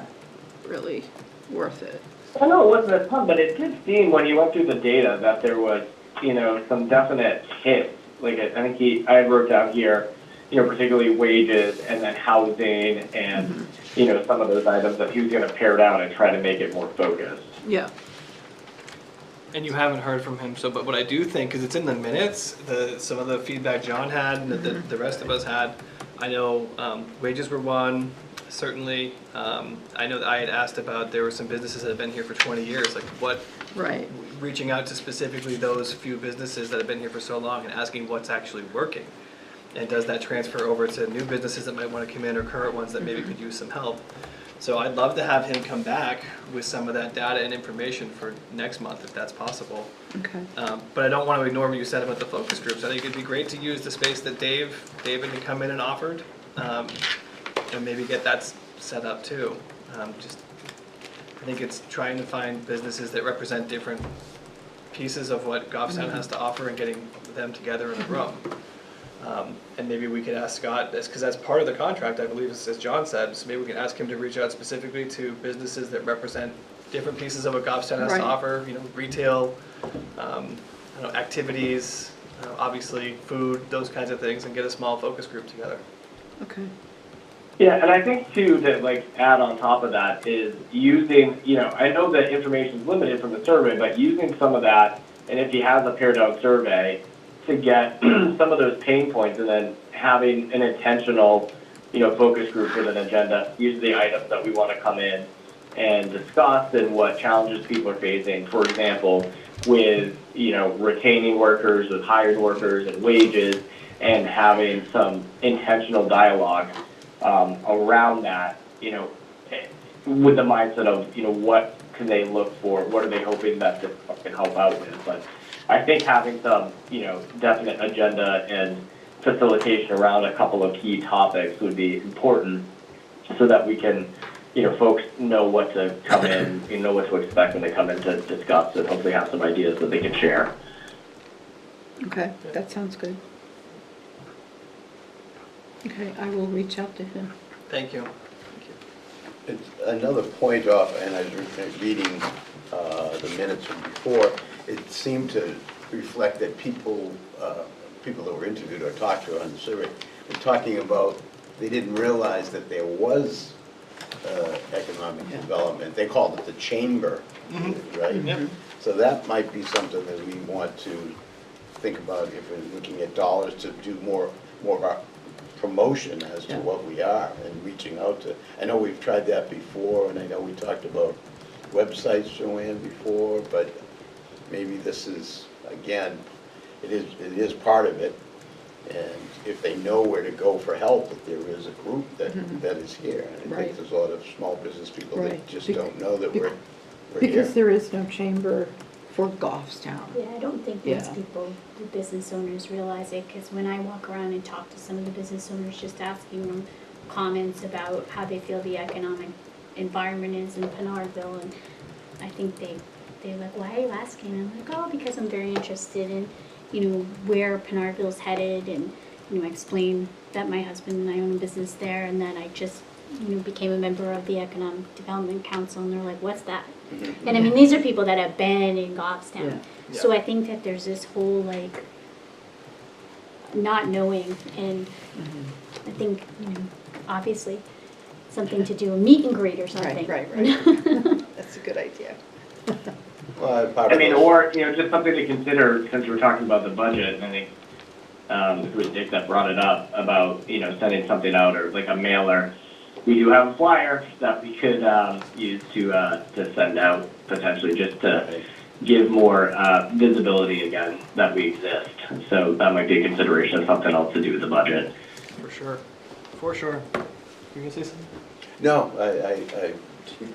Speaker 7: really worth it.
Speaker 8: I know it wasn't a ton, but it did seem when you went through the data that there was, you know, some definite hits. Like I think I wrote down here, you know, particularly wages and then housing and, you know, some of those items that he was going to pare down and try to make it more focused.
Speaker 7: Yeah,
Speaker 1: And you haven't heard from him, so, but what I do think, because it's in the minutes, some of the feedback John had and that the rest of us had, I know wages were one, certainly. I know that I had asked about, there were some businesses that have been here for 20 years, like what,
Speaker 7: right,
Speaker 1: reaching out to specifically those few businesses that have been here for so long and asking what's actually working. And does that transfer over to new businesses that might want to come in, or current ones that maybe could use some help? So I'd love to have him come back with some of that data and information for next month, if that's possible.
Speaker 7: okay.
Speaker 1: But I don't want to ignore what you said about the focus groups. I think it'd be great to use the space that David had come in and offered, and maybe get that set up too. I think it's trying to find businesses that represent different pieces of what Goffstown has to offer and getting them together in a room. And maybe we could ask Scott this, because that's part of the contract, I believe, as John said, so maybe we can ask him to reach out specifically to businesses that represent different pieces of what Goffstown has
Speaker 7: Right.
Speaker 1: to offer, you know, retail, activities, obviously food, those kinds of things, and get a small focus group together.
Speaker 7: Okay.
Speaker 8: Yeah, and I think too that like add on top of that is using, you know, I know that information is limited from the survey, but using some of that, and if he has a pared down survey, to get some of those pain points, and then having an intentional, you know, focus group with an agenda, use the items that we want to come in and discuss and what challenges people are facing. For example, with, you know, retaining workers, with hired workers and wages, and having some intentional dialogue around that, you know, with the mindset of, you know, what can they look for, what are they hoping that this can help out with. But I think having some, definite agenda and facilitation around a couple of key topics would be important so that we can, folks know what to come in, know what to expect when they come in to discuss and hopefully have some ideas that they can share.
Speaker 7: Okay, that sounds good. Okay, I will reach out to him.
Speaker 1: Thank you.
Speaker 4: It's another point off, and I was reading the minutes from before, it seemed to reflect that people that were interviewed or talked to on the survey were talking about, they didn't realize that there was economic
Speaker 7: Yeah.
Speaker 4: development. They called it the chamber, right?
Speaker 1: Yep.
Speaker 4: So that might be something that we want to think about if we're looking at dollars to do more of our promotion as to
Speaker 7: Yeah.
Speaker 4: what we are and reaching out to. I know we've tried that before, and I know we talked about websites, Joanne, before, but maybe this is, again, it is part of it. And if they know where to go for help, that there is a group that is here. And I
Speaker 7: Right.
Speaker 4: think there's a lot of small business people
Speaker 7: Right.
Speaker 4: that just
Speaker 7: Bec-
Speaker 4: don't know that
Speaker 7: bec-
Speaker 4: we're here.
Speaker 7: Because there is no chamber for Goffstown.
Speaker 6: Yeah, I don't think
Speaker 7: Yeah.
Speaker 6: most people, the business owners, realize it, because when I walk around and talk to some of the business owners, just asking them comments about how they feel the economic environment is in Pinardville, and I think they're like, why are you asking? I'm like, oh, because I'm very interested in, where Pinardville's headed, and, I explain that my husband and I own a business there, and that I just, became a member of the Economic Development Council, and they're like, what's that? And I mean, these are people that have been in Goffstown.
Speaker 7: Yeah.
Speaker 6: So I think that there's this whole, like, not knowing, and I think, obviously, something to do, a meet and greet or something.
Speaker 7: Right. That's a good idea.
Speaker 4: Well, part
Speaker 8: I
Speaker 4: of
Speaker 8: mean,
Speaker 4: those-
Speaker 8: or, just something to consider, since we're talking about the budget, and I think, it was Dick that brought it up about, sending something out, or like a mailer. We do have a flyer that we could, use to send out, potentially, just to give more, visibility again, that we exist. So that might be a consideration of something else to do with the budget.
Speaker 1: For sure. For sure. You gonna say something?
Speaker 4: No, I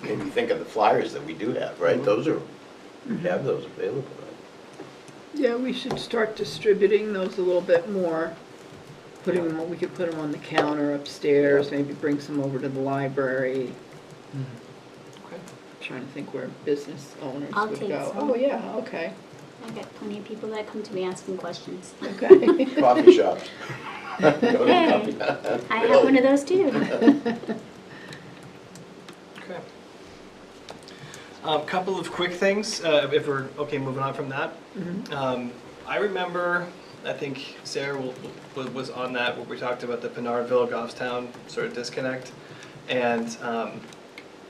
Speaker 4: made me think of the flyers that we do have, right? Those are, we have those available, right?
Speaker 7: Yeah, we should start distributing those a little bit more. Putting them, we could put them on the counter upstairs, maybe bring some over to the library.
Speaker 1: Okay.
Speaker 7: Trying to think where business owners
Speaker 6: I'll
Speaker 7: would
Speaker 6: take
Speaker 7: go.
Speaker 6: some.
Speaker 7: Oh, yeah, okay,
Speaker 6: I got plenty of people that come to me asking questions.
Speaker 7: okay.
Speaker 4: Coffee shops. Go to the
Speaker 6: Hey,
Speaker 4: coffee-
Speaker 6: I have one of those too.
Speaker 1: Okay. Couple of quick things, if we're, okay, moving on from that. I remember, I think Sarah was on that, where we talked about the Pinardville, Goffstown sort of disconnect. And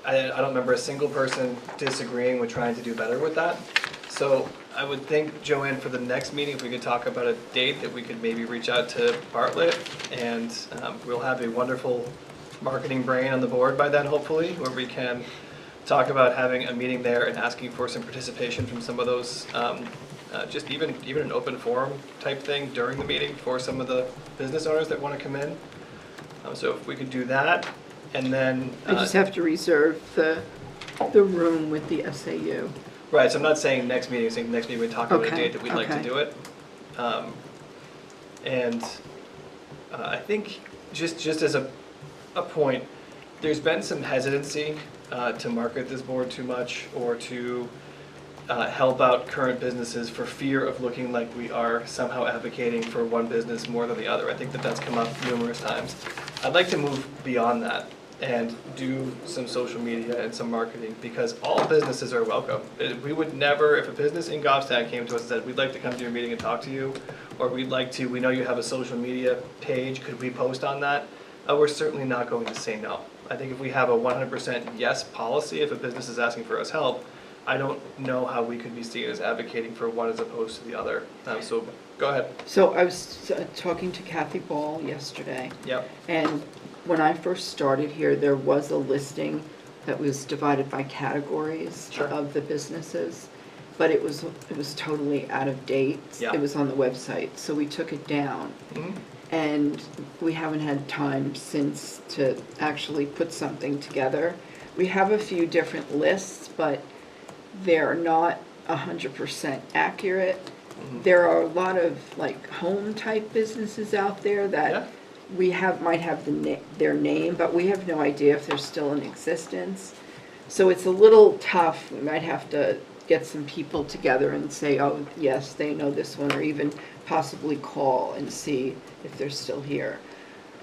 Speaker 1: I don't remember a single person disagreeing with trying to do better with that. So I would think, Joanne, for the next meeting, if we could talk about a date that we could maybe reach out to Bartlett, and we'll have a wonderful marketing brain on the board by then, hopefully, where we can talk about having a meeting there and asking for some participation from some of those, just even an open forum type thing during the meeting for some of the business owners that want to come in. So if we could do that, and then.
Speaker 7: I just have to reserve the room with the SAU.
Speaker 1: Right, so I'm not saying next meeting, I'm saying next meeting we talk about a
Speaker 7: Okay,
Speaker 1: date that we'd like to
Speaker 7: okay.
Speaker 1: do it. And I think, just as a point, there's been some hesitancy to market this board too much, or to help out current businesses for fear of looking like we are somehow advocating for one business more than the other. I think that that's come up numerous times. I'd like to move beyond that and do some social media and some marketing, because all businesses are welcome. We would never, if a business in Goffstown came to us and said, we'd like to come to your meeting and talk to you, or we know you have a social media page, could we post on that? We're certainly not going to say no. I think if we have a 100% yes policy, if a business is asking for us help, I don't know how we could be seen as advocating for one as opposed to the other. So go ahead.
Speaker 7: So I was talking to Kathy Ball yesterday.
Speaker 1: Yep.
Speaker 7: And when I first started here, there was a listing that was divided by categories
Speaker 1: Sure.
Speaker 7: of the businesses, but it was totally out of date.
Speaker 1: Yeah.
Speaker 7: It was on the website, so we took it down.
Speaker 1: Mhm.
Speaker 7: And we haven't had time since to actually put something together. We have a few different lists, but they're not 100% accurate. there are a lot of like home type businesses out there
Speaker 1: Yeah.
Speaker 7: that might have their name, but we have no idea if they're still in existence. So it's a little tough. We might have to get some people together and say, oh, yes, they know this one, or even possibly call and see if they're still here.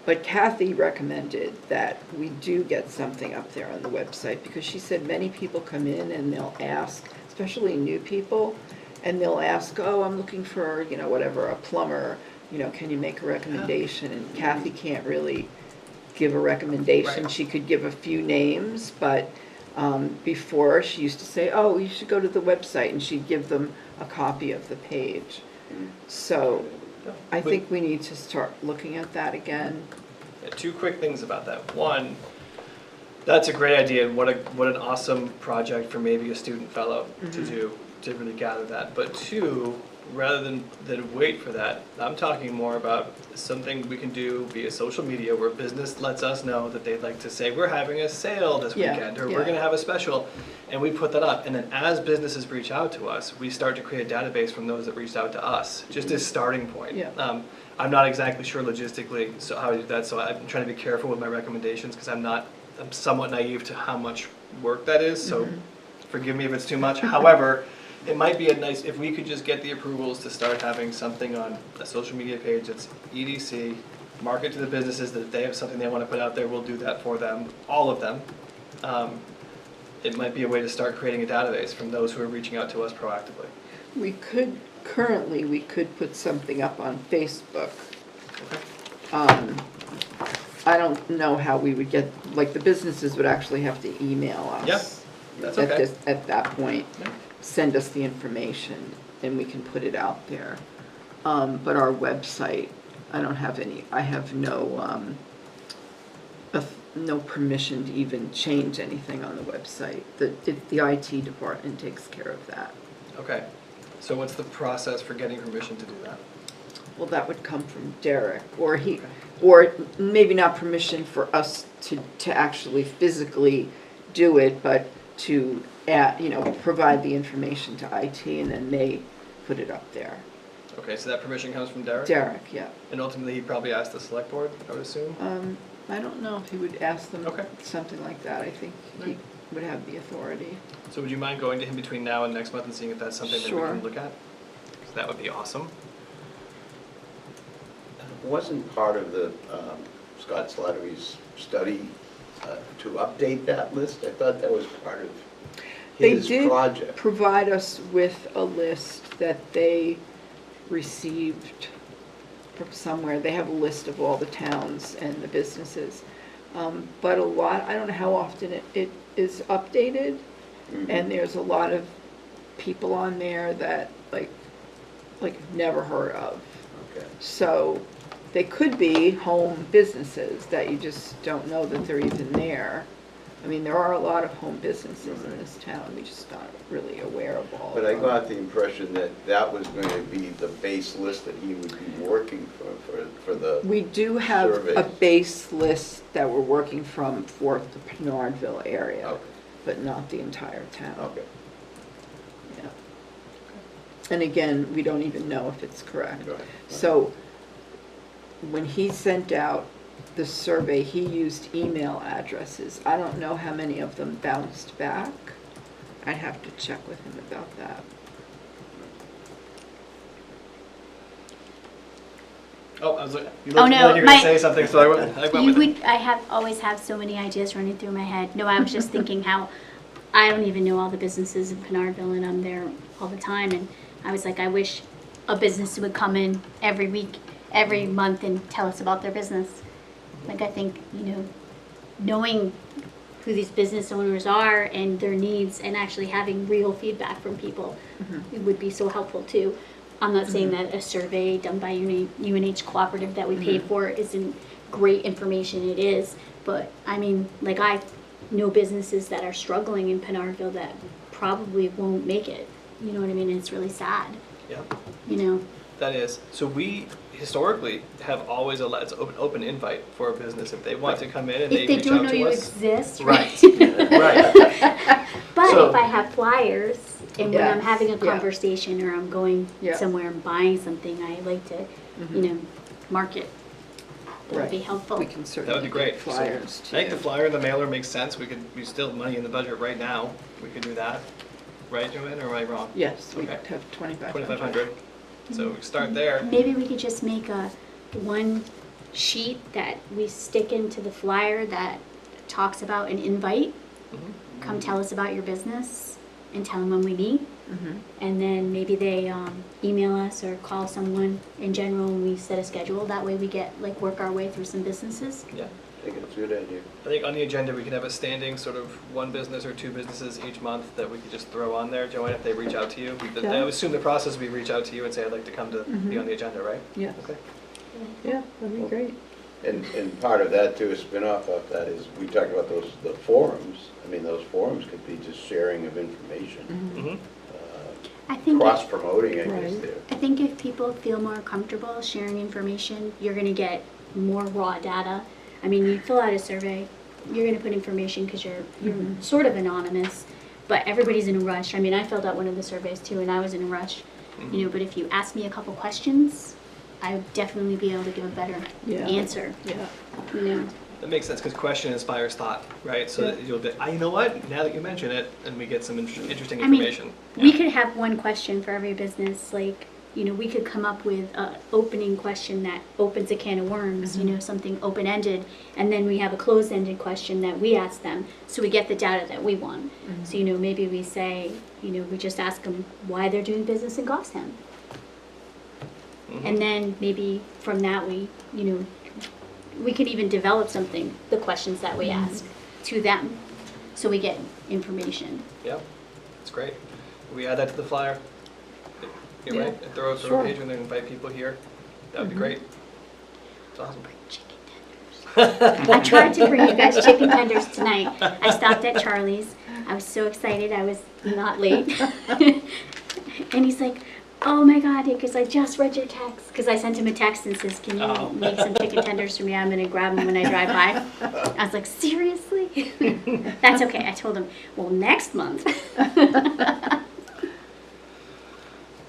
Speaker 7: But Kathy recommended that we do get something up there on the website, because she said many people come in and they'll ask, especially new people, and they'll ask, oh, I'm looking for, you know, whatever, a plumber, you know, can you make a recommendation? And Kathy can't really give a recommendation.
Speaker 1: Right.
Speaker 7: She could give a few names, but before she used to say, oh, you should go to the website, and she'd give them a copy of the page. So I think we need to start looking at that again.
Speaker 1: Yeah, two quick things about that. One, that's a great idea, and what an awesome project for maybe a student fellow to do, to really gather that. But two, rather than wait for that, I'm talking more about something we can do via social media where business lets us know that they'd like to say, we're having a sale this
Speaker 7: Yeah,
Speaker 1: weekend, or
Speaker 7: yeah.
Speaker 1: we're gonna have a special, and we put that up. And then as businesses reach out to us, we start to create a database from those that reached out to us, just as starting point.
Speaker 7: Yeah.
Speaker 1: I'm not exactly sure logistically so how to do that, so I'm trying to be careful with my recommendations, because I'm somewhat naive to how much work that is, so forgive me if it's too much. However, it might be if we could just get the approvals to start having something on a social media page that's EDC, market to the businesses that if they have something they want to put out there, we'll do that for them, all of them. It might be a way to start creating a database from those who are reaching out to us proactively.
Speaker 7: Currently, we could put something up on Facebook. I don't know how we would get, like, the businesses would actually have to email us.
Speaker 1: Yeah, that's okay.
Speaker 7: At that point,
Speaker 1: Yeah.
Speaker 7: send us the information, and we can put it out there. But our website, I have no permission to even change anything on the website. The IT department takes care of that.
Speaker 1: Okay, so what's the process for getting permission to do that?
Speaker 7: Well, that would come from Derek, or maybe not permission for us to actually physically do it, but to provide the information to IT, and then they put it up there.
Speaker 1: Okay, so that permission comes from Derek?
Speaker 7: Derek, yeah.
Speaker 1: And ultimately, he probably asked the select board, I would assume?
Speaker 7: I don't know if he would ask them
Speaker 1: Okay.
Speaker 7: something like that. I think he would have the authority.
Speaker 1: So would you mind going to him between now and next month and seeing if that's something that we
Speaker 7: Sure.
Speaker 1: can look at? 'Cause that would be awesome.
Speaker 4: Wasn't part of the Scott Slattery's study to update that list? I thought that was part of
Speaker 7: They
Speaker 4: his
Speaker 7: did
Speaker 4: project.
Speaker 7: provide us with a list that they received from somewhere. They have a list of all the towns and the businesses. But a lot, I don't know how often it is updated, and there's a lot of people on there that like never heard of.
Speaker 4: Okay.
Speaker 7: So they could be home businesses that you just don't know that they're even there. I mean, there are a lot of home businesses in this town, we're just not really aware of all of
Speaker 4: But I
Speaker 7: them.
Speaker 4: got the impression that that was going to be the base list that he would be working for the,
Speaker 7: We do have a
Speaker 4: surveys.
Speaker 7: base list that we're working from for the Pinardville area,
Speaker 4: okay,
Speaker 7: but not the entire town.
Speaker 4: okay.
Speaker 7: Yeah. And again, we don't even know if it's correct.
Speaker 4: Go ahead.
Speaker 7: So when he sent out the survey, he used email addresses. I don't know how many of them bounced back. I'd have to check with him about that.
Speaker 1: Oh, I was like, you
Speaker 6: Oh,
Speaker 1: looked
Speaker 6: no,
Speaker 1: like you were gonna
Speaker 6: my-
Speaker 1: say something, so I went with it.
Speaker 6: Always have so many ideas running through my head. No, I was just thinking how I don't even know all the businesses in Pinardville, and I'm there all the time, and I was like, I wish a business would come in every week, every month, and tell us about their business. Like, I think, knowing who these business owners are and their needs, and actually having real feedback from people, it would be so helpful too. I'm not saying that a survey done by UNH Cooperative that we paid for isn't great information, it is, but I mean, like, I know businesses that are struggling in Pinardville that probably won't make it, you know what I mean? It's really sad,
Speaker 1: Yeah, that is. So we historically have always allowed, it's open invite for a business if they want to come in and they
Speaker 6: if they
Speaker 1: reach
Speaker 6: don't
Speaker 1: out
Speaker 6: know
Speaker 1: to
Speaker 6: you
Speaker 1: us.
Speaker 6: exist,
Speaker 1: Right,
Speaker 6: right?
Speaker 1: right.
Speaker 6: But
Speaker 1: So-
Speaker 6: if I have flyers, And when I'm having a
Speaker 7: Yeah.
Speaker 6: conversation or I'm going
Speaker 7: Yeah.
Speaker 6: somewhere and buying something, I like to, you know, mark it. That would
Speaker 7: Right.
Speaker 6: be helpful.
Speaker 7: We can
Speaker 1: That
Speaker 7: certainly
Speaker 1: would be great.
Speaker 7: get
Speaker 1: So,
Speaker 7: flyers
Speaker 1: I
Speaker 7: to
Speaker 1: think the
Speaker 7: you.
Speaker 1: flyer and the mailer makes sense. We still have money in the budget right now. We could do that. Right, Joanne, or am I wrong?
Speaker 7: Yes, we
Speaker 1: Okay.
Speaker 7: have 2,500.
Speaker 1: 2,500. So we start there.
Speaker 6: Maybe we could just make one sheet that we stick into the flyer that talks about an invite.
Speaker 1: Mhm.
Speaker 6: Come tell us about your business and tell them when we meet.
Speaker 7: Mhm.
Speaker 6: And then maybe they email us or call someone in general and we set a schedule. That way we get, like, work our way through some businesses.
Speaker 1: Yeah.
Speaker 4: I think it's a good idea.
Speaker 1: I think on the agenda, we can have a standing sort of one business or two businesses each month that we could just throw on there, Joanne, if they reach out to you.
Speaker 7: Yeah.
Speaker 1: I assume the process would be reach out to you and say, I'd like to come to be
Speaker 7: Mhm.
Speaker 1: on the agenda, right?
Speaker 7: Yeah,
Speaker 1: Okay.
Speaker 7: yeah, that'd be great.
Speaker 4: And part of that too, a spin-off of that is, we talked about the forums. I mean, those forums could be just sharing of information,
Speaker 1: Mm-hmm.
Speaker 6: I think
Speaker 4: cross-promoting, I guess,
Speaker 7: Right.
Speaker 4: there.
Speaker 6: I think if people feel more comfortable sharing information, you're gonna get more raw data. I mean, you fill out a survey, you're gonna put information because you're sort of anonymous, but everybody's in a rush. I mean, I filled out one of the surveys too, and I was in a rush, you know. But if you ask me a couple questions, I would definitely be able to give a better
Speaker 7: Yeah.
Speaker 6: answer.
Speaker 7: Yeah,
Speaker 6: You know,
Speaker 1: That makes sense, because question inspires thought, right? So
Speaker 7: Yeah.
Speaker 1: that you'll be, you know what, now that you mention it, and we get some interesting
Speaker 6: I mean,
Speaker 1: information.
Speaker 6: we could have one question for every business. Like, you know, we could come up with a opening question that opens a can of worms. You know, something open-ended, and then we have a closed-ended question that we ask them, so we get the data that we want. So, you know, maybe we say, you know, we just ask them why they're doing business in Goffstown.
Speaker 1: Mhm.
Speaker 6: And then maybe from that we, you know, we could even develop something, the questions that we ask to them, so we get information.
Speaker 1: Yeah, that's great. We add that to the flyer. You're
Speaker 7: Yeah,
Speaker 1: right, and throw a
Speaker 7: sure.
Speaker 1: page and then invite people here. That would be great. It's awesome.
Speaker 6: Chicken tenders. I tried to bring you guys chicken tenders tonight. I stopped at Charlie's. I was so excited I was not late. And he's like, oh my God, because I just read your text. Because I sent him a text and says, can you
Speaker 1: Oh.
Speaker 6: make some chicken tenders for me? I'm going to grab them when I drive by. I was like, seriously? That's okay. I told him, well, next month.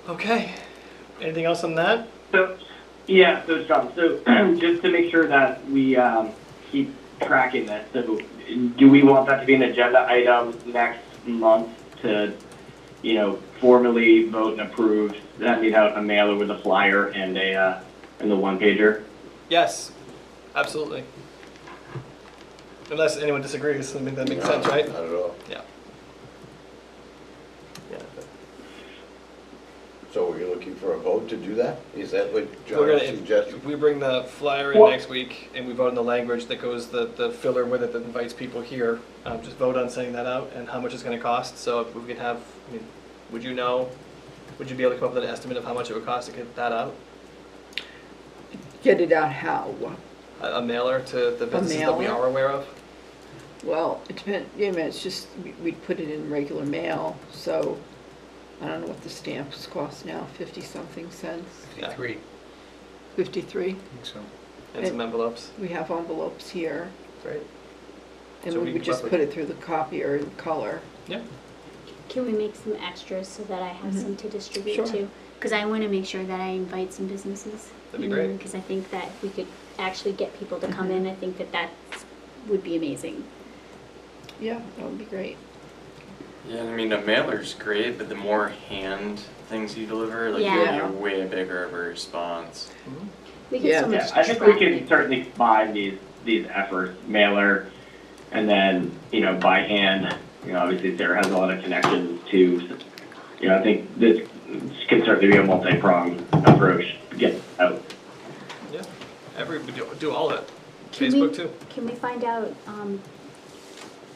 Speaker 1: Okay, anything else on that?
Speaker 8: So, yeah, so John, so just to make sure that we keep tracking this, so do we want that to be an agenda item next month to, you know, formally vote and approve, sending out a mailer with a flyer and the one pager?
Speaker 1: Yes, absolutely. Unless anyone disagrees, I mean, that makes sense, right?
Speaker 4: Not at all.
Speaker 1: Yeah. Yeah.
Speaker 4: So you're looking for a vote to do that? Is that what
Speaker 1: We're
Speaker 4: John
Speaker 1: gonna,
Speaker 4: suggested?
Speaker 1: if we bring the flyer in
Speaker 8: Well-
Speaker 1: next week and we vote on the language that goes, the filler with it that invites people here, just vote on sending that out and how much it's gonna cost. So if we could have, I mean, would you be able to come up with an estimate of how much it would cost to get that out?
Speaker 7: get it out how?
Speaker 1: A mailer to the businesses that we
Speaker 7: mailer?
Speaker 1: are aware of?
Speaker 7: Well, it depends, yeah, I mean, it's just, we'd put it in regular mail, so I don't know what the stamps cost now, 50-something cents,
Speaker 1: Yeah.
Speaker 7: 53?
Speaker 1: And some envelopes,
Speaker 7: We have envelopes here,
Speaker 1: great.
Speaker 7: and
Speaker 1: So
Speaker 7: we
Speaker 1: we
Speaker 7: would
Speaker 1: can
Speaker 7: just
Speaker 1: roughly-
Speaker 7: put it through the copier in color.
Speaker 1: Yeah.
Speaker 6: Can we make some extras so that I have some to distribute
Speaker 7: Sure.
Speaker 6: too? Because I want to make sure that I invite some businesses.
Speaker 1: That'd be great.
Speaker 6: Because I think that we could actually get people to come in. I think that would be amazing.
Speaker 7: Yeah, that would be great.
Speaker 3: Yeah, I mean, a mailer's great, but the more hand things you deliver, like,
Speaker 6: Yeah.
Speaker 3: you're way bigger of a response.
Speaker 6: We could
Speaker 7: Yeah.
Speaker 6: so much
Speaker 8: Yeah, I think we
Speaker 6: track
Speaker 8: can
Speaker 6: it.
Speaker 8: certainly combine these efforts, mailer, and then, you know, by hand. You know, obviously Sarah has a lot of connections too. So, you know, I think this can certainly be a multi-pronged approach to get out.
Speaker 1: Yeah, we do all of it.
Speaker 6: Can
Speaker 1: Facebook
Speaker 6: we-
Speaker 1: too.
Speaker 6: Can we find out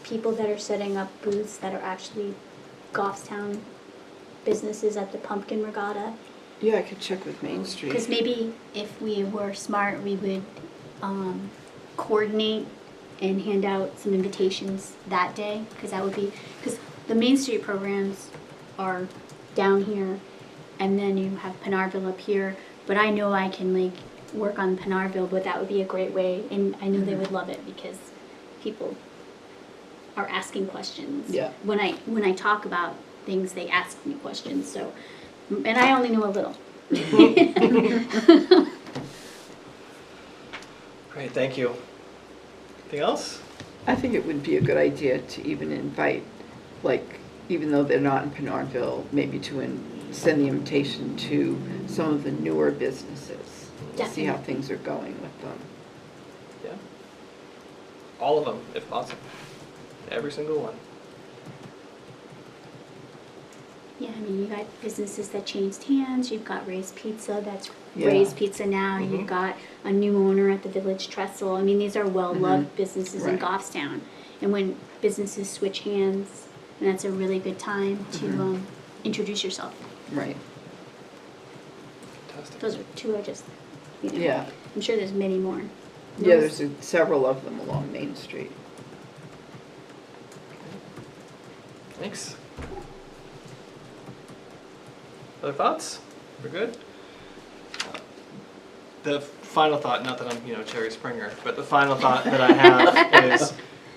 Speaker 6: people that are setting up booths that are actually Goffstown businesses at the Pumpkin Regatta?
Speaker 7: Yeah, I could check with Main Street.
Speaker 6: Because maybe if we were smart, we would coordinate and hand out some invitations that day, because that would be, because the Main Street programs are down here, and then you have Penarville up here, but I know I can like work on Penarville, but that would be a great way, and I know they would love it because people are asking questions.
Speaker 7: Yeah.
Speaker 6: When I talk about things, they ask me questions, so, and I only know a little.
Speaker 1: Great, thank you. Anything else?
Speaker 7: I think it would be a good idea to even invite, like, even though they're not in Pinardville, maybe to send the invitation to some of the newer businesses, to see how
Speaker 6: Definitely.
Speaker 7: things are going with them.
Speaker 1: Yeah. All of them, if possible. Every single one.
Speaker 6: Yeah, I mean, you got businesses that changed hands, you've got Ray's Pizza, that's
Speaker 7: Yeah.
Speaker 6: Ray's Pizza now,
Speaker 1: Mhm.
Speaker 6: you've got a new owner at the Village Trestle, I mean, these are well-loved businesses in
Speaker 7: Right.
Speaker 6: Goffstown. And when businesses switch hands, and that's a really good time to, introduce yourself.
Speaker 7: Right.
Speaker 1: Fantastic.
Speaker 6: Those are two I just, you know,
Speaker 7: Yeah.
Speaker 6: I'm sure there's many more.
Speaker 7: Yeah,
Speaker 6: Those-
Speaker 7: there's several of them along Main Street.
Speaker 1: Thanks. Other thoughts? We're good? The final thought, not that I'm, Jerry Springer, but the final thought that I have is,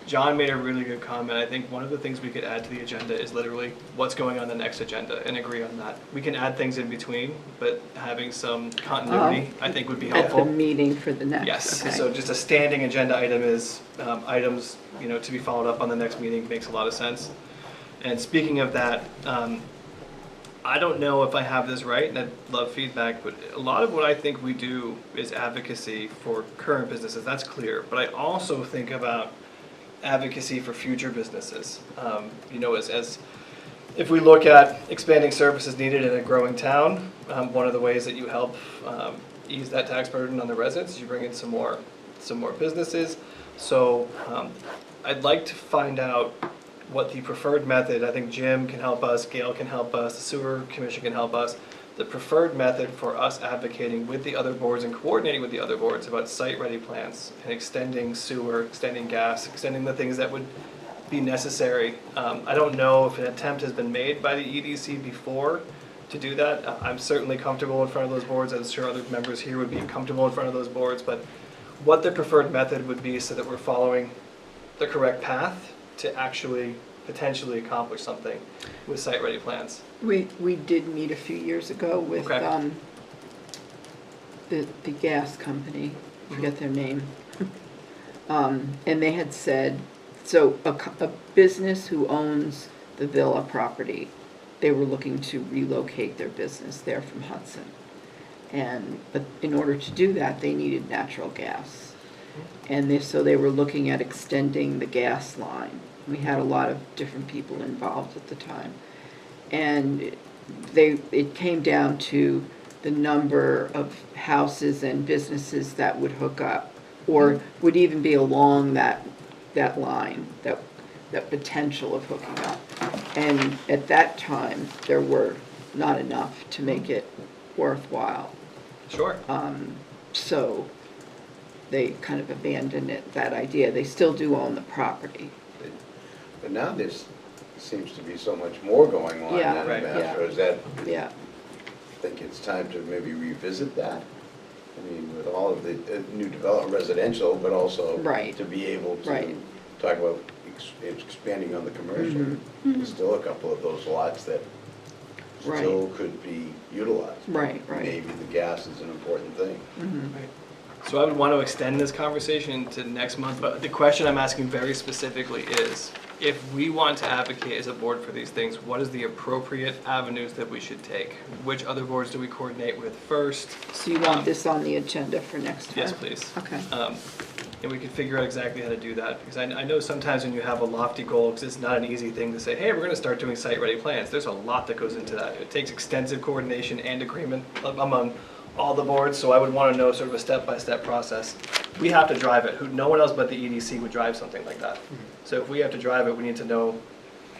Speaker 1: John made a really good comment. I think one of the things we could add to the agenda is literally what's going on the next agenda and agree on that. We can add things in between, but having some continuity, I think, would be
Speaker 7: At the
Speaker 1: helpful.
Speaker 7: meeting for the next,
Speaker 1: Yes,
Speaker 7: okay.
Speaker 1: so just a standing agenda item is items, to be followed up on the next meeting makes a lot of sense. And speaking of that, I don't know if I have this right, and I'd love feedback, but a lot of what I think we do is advocacy for current businesses, that's clear. But I also think about advocacy for future businesses. As if we look at expanding services needed in a growing town, one of the ways that you help ease that tax burden on the residents is you bring in some more businesses. So I'd like to find out what the preferred method, I think Jim can help us, Gail can help us, the sewer commission can help us, the preferred method for us advocating with the other boards and coordinating with the other boards about site-ready plans and extending sewer, extending gas, extending the things that would be necessary. I don't know if an attempt has been made by the EDC before to do that. I'm certainly comfortable in front of those boards, I'm sure other members here would be comfortable in front of those boards, but what the preferred method would be so that we're following the correct path to actually potentially accomplish something with site-ready plans.
Speaker 7: We did meet a few years ago with
Speaker 1: Okay.
Speaker 7: the gas company, I forget their name. And they had said, so a business who owns the villa property, they were looking to relocate their business there from Hudson. But in order to do that, they needed natural gas. And so they were looking at extending the gas line. We had a lot of different people involved at the time. And it came down to the number of houses and businesses that would hook up, or would even be along that line, that potential of hooking up. And at that time, there were not enough to make it worthwhile.
Speaker 1: Sure.
Speaker 7: So they kind of abandoned that idea. They still do own the property.
Speaker 4: But now there's, seems to be so much more going on
Speaker 7: Yeah,
Speaker 4: than
Speaker 1: right,
Speaker 4: that.
Speaker 7: yeah.
Speaker 4: So is that,
Speaker 7: Yeah,
Speaker 4: think it's time to maybe revisit that? I mean, with all of the new development residential, but also
Speaker 7: Right.
Speaker 4: to be able to
Speaker 7: Right.
Speaker 4: talk about expanding on the commercial.
Speaker 7: Mhm.
Speaker 4: There's still a couple of those lots that
Speaker 7: Right.
Speaker 4: still could be utilized.
Speaker 7: Right, right.
Speaker 4: Maybe the gas is an important thing.
Speaker 7: mhm,
Speaker 1: So I would want to extend this conversation to next month, but the question I'm asking very specifically is, if we want to advocate as a board for these things, what is the appropriate avenues that we should take? Which other boards do we coordinate with first?
Speaker 7: so you want this on the agenda for next time?
Speaker 1: Yes, please.
Speaker 7: Okay.
Speaker 1: And we could figure out exactly how to do that, because I know sometimes when you have a lofty goal, because it's not an easy thing to say, hey, we're going to start doing site-ready plans. There's a lot that goes into that. It takes extensive coordination and agreement among all the boards, so I would want to know sort of a step-by-step process. We have to drive it. No one else but the EDC would drive something like that. So if we have to drive it, we need to know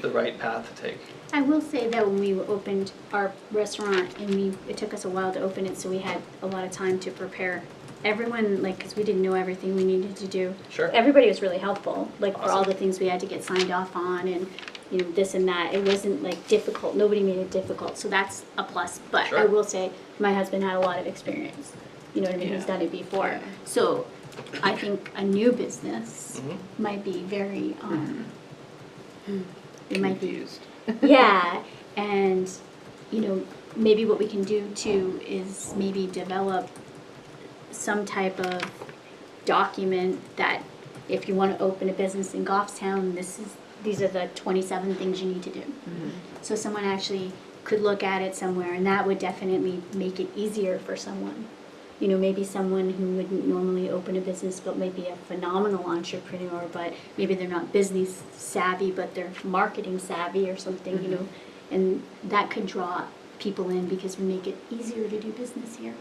Speaker 1: the right path to take.
Speaker 6: I will say that when we opened our restaurant, and it took us a while to open it, so we had a lot of time to prepare. Everyone, because we didn't know everything we needed to do.
Speaker 1: Sure.
Speaker 6: Everybody was really helpful, for all
Speaker 1: Awesome.
Speaker 6: the things we had to get signed off on, and, this and that. It wasn't, difficult. Nobody made it difficult, so that's a plus. But I
Speaker 1: Sure.
Speaker 6: will say, my husband had a lot of experience. You know what I mean? He's
Speaker 7: Yeah.
Speaker 6: done it before.
Speaker 7: Yeah.
Speaker 6: So I think a new business
Speaker 1: Mhm.
Speaker 6: might be very, They might be
Speaker 7: confused.
Speaker 6: yeah, and, you know, maybe what we can do too is maybe develop some type of document that if you want to open a business in Goffstown, these are the 27 things you need to do. So someone actually could look at it somewhere, and that would definitely make it easier for someone. You know, maybe someone who wouldn't normally open a business but might be a phenomenal entrepreneur, but maybe they're not business savvy, but they're marketing savvy or something, you know, and that could draw people in because we make it easier to do business here.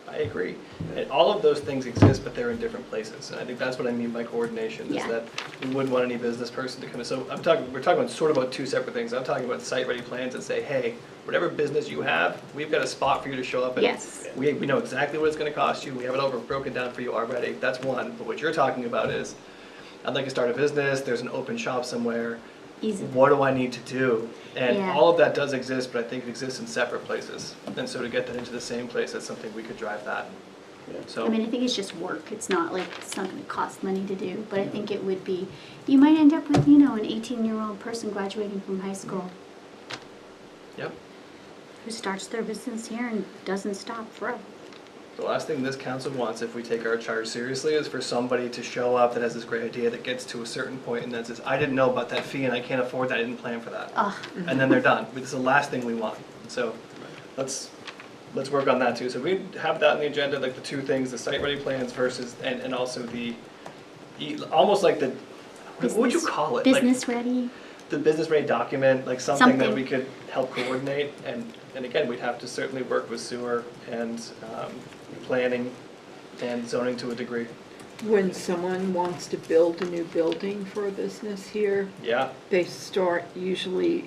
Speaker 1: I agree. And all of those things exist, but they're in different places. And I think that's what I mean by coordination, is
Speaker 6: Yeah.
Speaker 1: that we wouldn't want any business person to come in. So we're talking about sort of about two separate things. I'm talking about site-ready plans that say, hey, whatever business you have, we've got a spot for you to show up in.
Speaker 6: Yes.
Speaker 1: We know exactly what it's gonna cost you. We have it all broken down for you already. That's one. But what you're talking about is, I'd like to start a business, there's an open shop somewhere.
Speaker 6: Easy.
Speaker 1: What do I need to do? And
Speaker 6: Yeah.
Speaker 1: all of that does exist, but I think it exists in separate places. And so to get that into the same place, that's something we could drive that. So,
Speaker 6: I mean, I think it's just work. It's not like it's not going to cost money to do, but I think it would be. You might end up with, you know, an 18-year-old person graduating from high school
Speaker 1: yep.
Speaker 6: who starts their business here and doesn't stop forever.
Speaker 1: The last thing this council wants, if we take our charge seriously, is for somebody to show up that has this great idea that gets to a certain point and then says, I didn't know about that fee and I can't afford that, I didn't plan for that.
Speaker 6: Ugh.
Speaker 1: And then they're done. This is the last thing we want. So let's work on that too. So we have that on the agenda, like the two things, the site-ready plans versus, and also the, almost like the, what would you call it? Like
Speaker 6: Business ready.
Speaker 1: the business-ready document, like something that
Speaker 6: Something.
Speaker 1: we could help coordinate. And again, we'd have to certainly work with sewer and planning and zoning to a degree.
Speaker 7: When someone wants to build a new building for a business here,
Speaker 1: Yeah,
Speaker 7: they start usually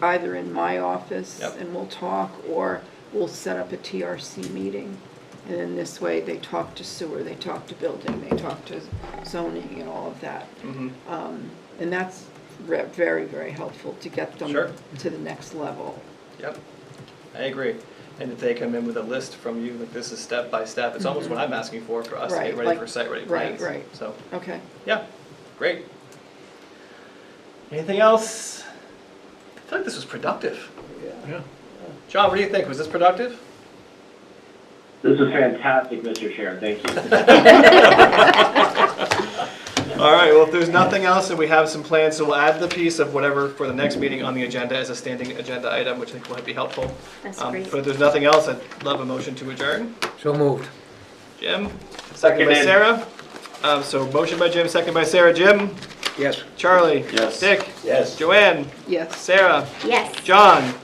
Speaker 7: either in my office
Speaker 1: Yep.
Speaker 7: and we'll talk, or we'll set up a TRC meeting. And in this way, they talk to sewer, they talk to building, they talk to zoning and all of that.
Speaker 1: mhm,
Speaker 7: And that's very, very helpful to get them
Speaker 1: Sure.
Speaker 7: to the next level.
Speaker 1: yep, I agree. And if they come in with a list from you, like this is step by step, it's almost what I'm asking for us to
Speaker 7: Mm-hmm. Right,
Speaker 1: get ready
Speaker 7: like-
Speaker 1: for site-ready
Speaker 7: right,
Speaker 1: plans.
Speaker 7: right.
Speaker 1: So,
Speaker 7: Okay.
Speaker 1: yeah, great. Anything else? I feel like this was productive.
Speaker 4: Yeah.
Speaker 1: John, what do you think? Was this productive?
Speaker 8: This is fantastic, Mr. Chair. Thank you.
Speaker 1: All right, well, if there's nothing else, and we have some plans, so we'll add the piece of whatever for the next meeting on the agenda as a standing agenda item, which I think might be helpful.
Speaker 6: That's
Speaker 1: But
Speaker 6: great.
Speaker 1: if there's nothing else, I'd love a motion to adjourn.
Speaker 2: So moved.
Speaker 1: Jim, second by
Speaker 8: Seconded.
Speaker 1: Sarah. So motion by Jim, second by Sarah. Jim,
Speaker 2: Yes.
Speaker 1: Charlie.
Speaker 3: Yes.
Speaker 1: Dick,
Speaker 4: Yes.
Speaker 1: Joanne,
Speaker 7: Yes.
Speaker 1: Sarah,
Speaker 6: Yes.
Speaker 1: John,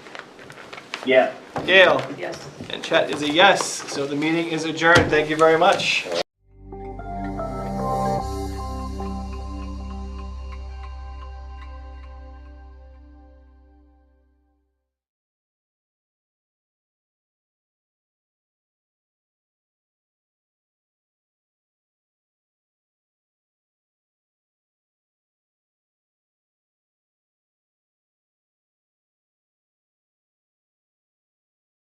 Speaker 8: Yes.
Speaker 1: Gail,
Speaker 7: Yes.
Speaker 1: and Chet is a yes. So the meeting is adjourned. Thank you very much.